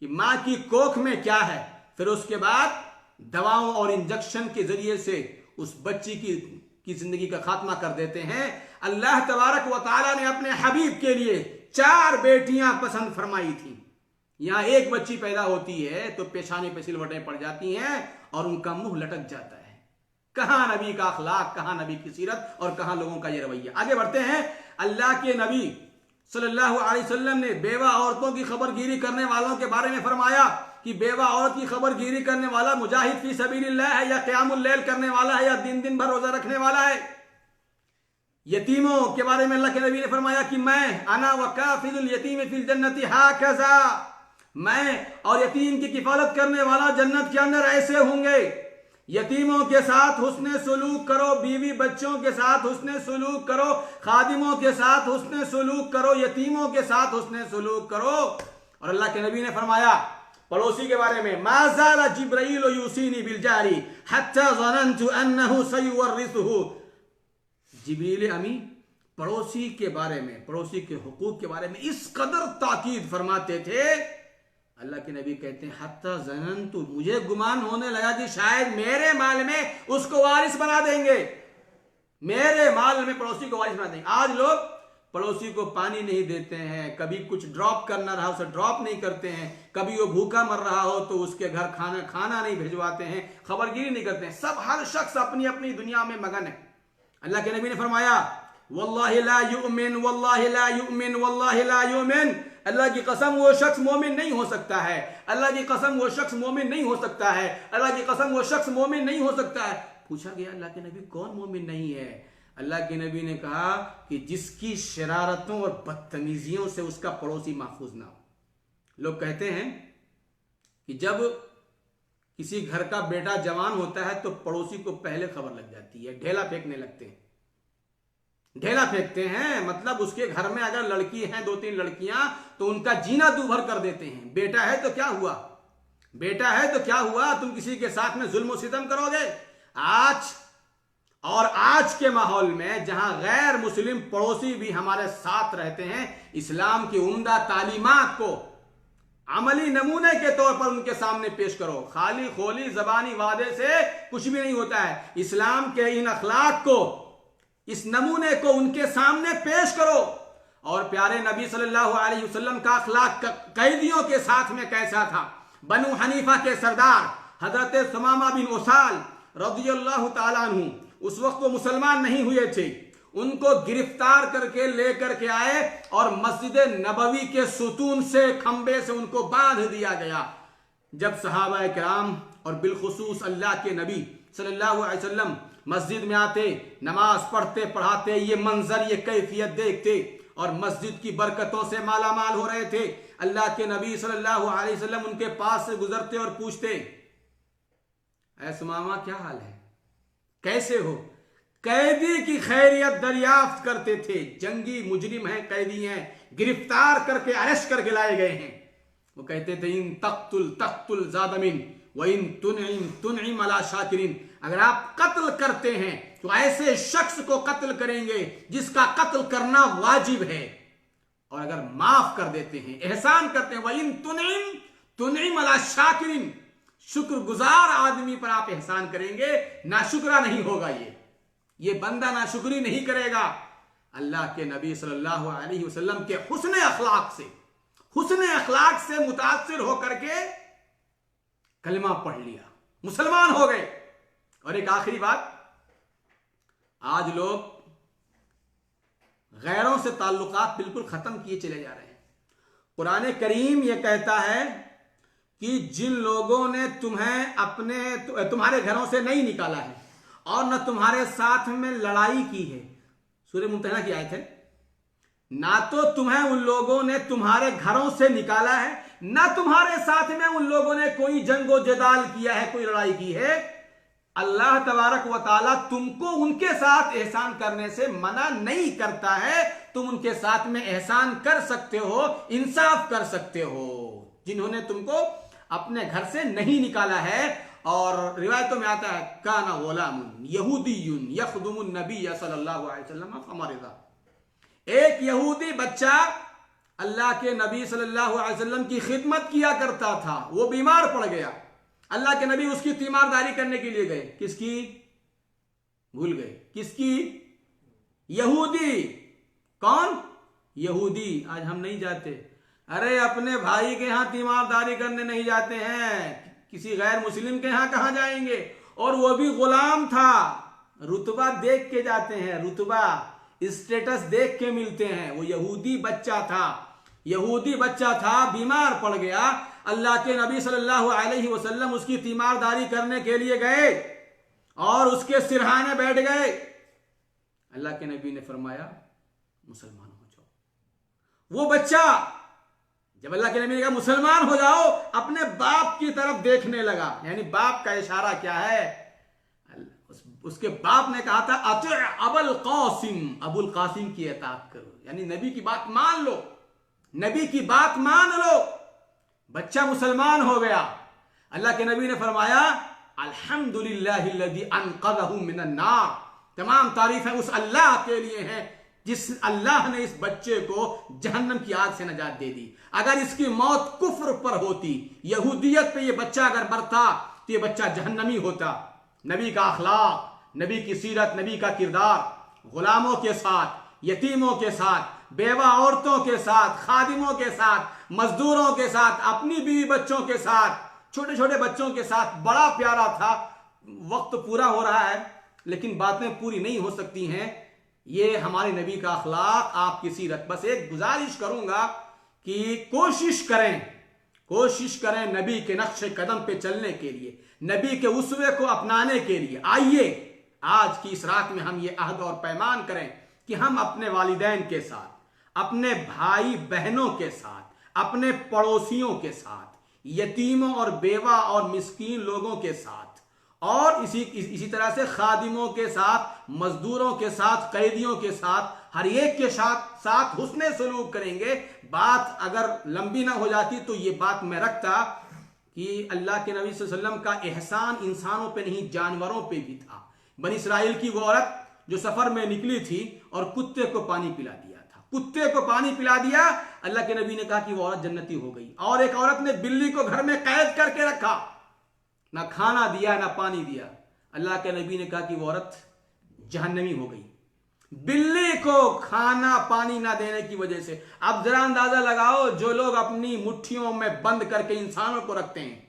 कि मां की कोख में क्या है, फिर उसके बाद दवाओं और इंजेक्शन के जरिए से उस बच्ची की जिंदगी का खात्मा कर देते हैं। अल्लाह तबारक व तआला ने अपने हबीब के लिए 4 बेटियां पसंद फरमाई थी। यहां एक बच्ची पैदा होती है तो पेशानी पे सिलवटें पड़ जाती हैं और उनका मुंह लटक जाता है। कहां नबी का अखलाक, कहां नबी की सीरत और कहां लोगों का ये रवैया। आगे बढ़ते हैं। अल्लाह के नबी सल्लल्लाहु अलैहि वसल्लम ने बेवा औरतों की खबरगिरी करने वालों के बारे में फरमाया कि बेवा औरत की खबरगिरी करने वाला मुजाहिद फी सबीलिल्लाह है, या क़यामुल लैल करने वाला है, या दिन भर रोजा रखने वाला है। यतीमों के बारे में अल्लाह के नबी ने फरमाया कि मैं अना वकाफिलुल यतीम फिल जन्नति हाकज़ा, मैं और यतीम की किफालत करने वाला जन्नत के अंदर ऐसे होंगे। यतीमों के साथ हुस्न सलूक करो, बीवी बच्चों के साथ हुस्न सलूक करो, खादिमों के साथ हुस्न सलूक करो, यतीमों के साथ हुस्न सलूक करो। और अल्लाह के नबी ने फरमाया पड़ोसी के बारे में, मा ज़ाला जिब्राइल यूसीनी बिल जारी हत्ता ज़ननतु अन्नहु सयुवर्रिसुहु। जिब्रील अमी पड़ोसी के बारे में, पड़ोसी के हुकूक के बारे में इस कदर ताकीद फरमाते थे। अल्लाह के नबी कहते हैं हत्ता ज़ननतु, मुझे गुमान होने लगा कि शायद मेरे माल में उसको वारिस बना देंगे, मेरे माल में पड़ोसी को वारिस बना देंगे। आज लोग पड़ोसी को पानी नहीं देते हैं, कभी कुछ ड्रॉप करना रहा उसे ड्रॉप नहीं करते हैं, कभी वो भूखा मर रहा हो तो उसके घर खाना नहीं भिजवाते हैं, खबरगिरी नहीं करते हैं। सब हर शख्स अपनी अपनी दुनिया में मगन है। अल्लाह के नबी ने फरमाया वल्लाहि ला युमिन, वल्लाहि ला युमिन, वल्लाहि ला युमिन, अल्लाह की कसम वो शख्स मोमिन नहीं हो सकता है, अल्लाह की कसम वो शख्स मोमिन नहीं हो सकता है, अल्लाह की कसम वो शख्स मोमिन नहीं हो सकता है। पूछा गया अल्लाह के नबी कौन मोमिन नहीं है? अल्लाह के नबी ने कहा कि जिसकी शरारतों और बदतमीजियों से उसका पड़ोसी महफूज ना हो। लोग कहते हैं कि जब किसी घर का बेटा जवान होता है तो पड़ोसी को पहले खबर लग जाती है, ढेला फेंकने लगते हैं, ढेला फेंकते हैं। मतलब उसके घर में अगर लड़की हैं 2-3 लड़कियां तो उनका जीना दूभर कर देते हैं। बेटा है तो क्या हुआ, बेटा है तो क्या हुआ, तुम किसी के साथ में जुल्म सितम करोगे। आज के माहौल में जहां गैर मुस्लिम पड़ोसी भी हमारे साथ रहते हैं, इस्लाम की उम्दा तालीमात को अमली नमूने के तौर पर उनके सामने पेश करो। खाली खोली जबानी वादे से कुछ भी नहीं होता है। इस्लाम के इन अखलाक को, इस नमूने को उनके सामने पेश करो। और प्यारे नबी सल्लल्लाहु अलैहि वसल्लम का अखलाक कैदियों के साथ में कैसा था। बनु हनीफा के सरदार हजरत सुमामा बिन उसाल रज़ियल्लाहु ताला अन्हु, उस वक्त वो मुसलमान नहीं हुए थे, उनको गिरफ्तार करके लेकर के आए और मस्जिद नबवी के सुतून से, खंबे से उनको बांध दिया गया। जब सहाबा किराम और बिलखुसूस अल्लाह के नबी सल्लल्लाहु अलैहि वसल्लम मस्जिद में आते, नमाज पढ़ते पढ़ाते ये मंजर, ये कैफियत देखते और मस्जिद की बरकतों से मालामाल हो रहे थे। अल्लाह के नबी सल्लल्लाहु अलैहि वसल्लम उनके पास से गुजरते और पूछते, ऐ सुमामा क्या हाल है, कैसे हो? कैदी की खैरियत दरियाफ्त करते थे। जंगी मुजरिम हैं, कैदी हैं, गिरफ्तार करके अरेस्ट करके लाए गए हैं। वो कहते थे इन तख्तुल तख्तुल ज़ादमिन व इन तुनइम अला शाकिरिन, अगर आप कत्ल करते हैं तो ऐसे शख्स को कत्ल करेंगे जिसका कत्ल करना वाजिब है, और अगर माफ कर देते हैं, एहसान करते हैं, वइन तुनइम अला शाकिरिन, शुक्रगुजार आदमी पर आप एहसान करेंगे, नाशुक्रा नहीं होगा। ये बंदा नाशुक्री नहीं करेगा। अल्लाह के नबी सल्लल्लाहु अलैहि वसल्लम के हुस्न अखलाक से मुतासिर होकर के कलमा पढ़ लिया, मुसलमान हो गए। और एक आखिरी बात, आज लोग गैरों से ताल्लुकात बिल्कुल खत्म किए चले जा रहे हैं। कुरान करीम यह कहता है कि जिन लोगों ने तुम्हारे घरों से नहीं निकाला है और न तुम्हारे साथ में लड़ाई की है, सूरह मुमतहना की आयत है, ना तो तुम्हें उन लोगों ने तुम्हारे घरों से निकाला है, ना तुम्हारे साथ में उन लोगों ने कोई जंगो जदाल किया है, कोई लड़ाई की है। अल्लाह तबारक व ताला तुमको उनके साथ एहसान करने से मना नहीं करता है। तुम उनके साथ में एहसान कर सकते हो, इंसाफ कर सकते हो, जिन्होंने तुमको अपने घर से नहीं निकाला है। और रिवायतों में आता है काना गुलामुन यहूदियुन यखदुमुन नबी सल्लल्लाहु अलैहि वसल्लम फमरिदा, एक यहूदी बच्चा अल्लाह के नबी सल्लल्लाहु अलैहि वसल्लम की खिदमत किया करता था, वो बीमार पड़ गया। अल्लाह के नबी उसकी तीमारदारी करने के लिए गए। किसकी? भूल गए किसकी? यहूदी। कौन? यहूदी। आज हम नहीं जाते, अरे अपने भाई के यहां तीमारदारी करने नहीं जाते हैं, किसी गैर मुस्लिम के यहां कहां जाएंगे? और वो भी गुलाम था। रुतबा देख के जाते हैं, रुतबा स्टेटस देख के मिलते हैं। वो यहूदी बच्चा था, बीमार पड़ गया। अल्लाह के नबी सल्लल्लाहु अलैहि वसल्लम उसकी तीमारदारी करने के लिए गए और उसके सिरहाने बैठ गए। अल्लाह के नबी ने फरमाया मुसलमान हो जाओ। वो बच्चा जब अल्लाह के नबी ने कहा मुसलमान हो जाओ, अपने बाप की तरफ देखने लगा। यानी बाप का इशारा क्या है? उसके बाप ने कहा था अबुल कासिम की इताअत करो, यानी नबी की बात मान लो, नबी की बात मान लो। बच्चा मुसलमान हो गया। अल्लाह के नबी ने फरमाया अल्हम्दुलिल्लाहिल्लज़ी अनक़ज़हु मिनन नार, तमाम तारीफ है उस अल्लाह के लिए है जिस अल्लाह ने इस बच्चे को जहन्नम की आग से नजात दे दी। अगर इसकी मौत कुफ्र पर होती, यहूदियत पे ये बच्चा अगर मरता तो ये बच्चा जहन्नमी होता। नबी का अखलाक, नबी की सीरत, नबी का किरदार, गुलामों के साथ, यतीमों के साथ, बेवा औरतों के साथ, खादिमों के साथ, मजदूरों के साथ, अपनी बीवी बच्चों के साथ, छोटे छोटे बच्चों के साथ बड़ा प्यारा था। वक्त पूरा हो रहा है लेकिन बातें पूरी नहीं हो सकती हैं। ये हमारे नबी का अखलाक, आपकी सीरत। बस एक गुजारिश करूंगा कि कोशिश करें नबी के नक्शे कदम पे चलने के लिए, नबी के उसवे को अपनाने के लिए। आइए आज की इस रात में हम ये अहद और पैमान करें कि हम अपने वालिदैन के साथ, अपने भाई बहनों के साथ, अपने पड़ोसियों के साथ, यतीमों और बेवा और मिस्कीन लोगों के साथ, और इसी तरह से खादिमों के साथ, मजदूरों के साथ, कैदियों के साथ, हर एक के साथ हुस्ने सलूक करेंगे। बात अगर लंबी ना हो जाती तो ये बात मैं रखता कि अल्लाह के नबी सल्लल्लाहु अलैहि वसल्लम का एहसान इंसानों पे नहीं जानवरों पे भी था। बनी इस्राइल की वो औरत जो सफर में निकली थी और कुत्ते को पानी पिला दिया था, कुत्ते को पानी पिला दिया, अल्लाह के नबी ने कहा कि वो औरत जन्नती हो गई। और एक औरत ने बिल्ली को घर में कैद करके रखा, ना खाना दिया ना पानी दिया, अल्लाह के नबी ने कहा कि वो औरत जहन्नमी हो गई, बिल्ली को खाना पानी ना देने की वजह से। अब जरा अंदाजा लगाओ, जो लोग अपनी मुट्ठियों में बंद करके इंसानों को रखते हैं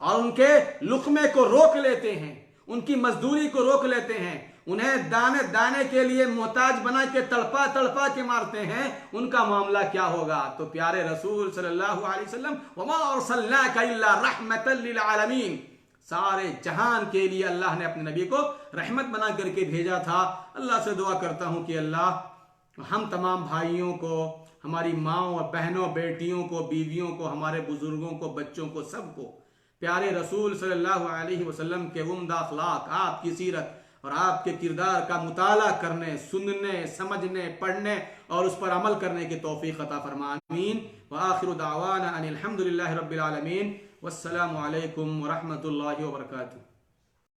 और उनके लुक़मे को रोक लेते हैं, उनकी मजदूरी को रोक लेते हैं, उन्हें दाने दाने के लिए मोहताज बना के तड़पा तड़पा के मारते हैं, उनका मामला क्या होगा? तो प्यारे रसूल सल्लल्लाहु अलैहि वसल्लम वमा अरसलनाका इल्ला रहमतल लिल आलमीन, सारे जहान के लिए अल्लाह ने अपने नबी को रहमत बना करके भेजा था। अल्लाह से दुआ करता हूं कि अल्लाह हम तमाम भाइयों को, हमारी माओ और बहनों, बेटियों को, बीवियों को, हमारे बुजुर्गों को, बच्चों को, सबको प्यारे रसूल सल्लल्लाहु अलैहि वसल्लम के उम्दा अखलाक, आपकी सीरत और आपके किरदार का मुताला करने, सुनने, समझने, पढ़ने और उस पर अमल करने की तौफीक अता फरमा। आमीन। व आखिरु दावाना अनिल हम्दुलिल्लाहि रब्बिल आलमीन। वस्सलामु अलैकुम व रहमतुल्लाहि व बरकातुहू।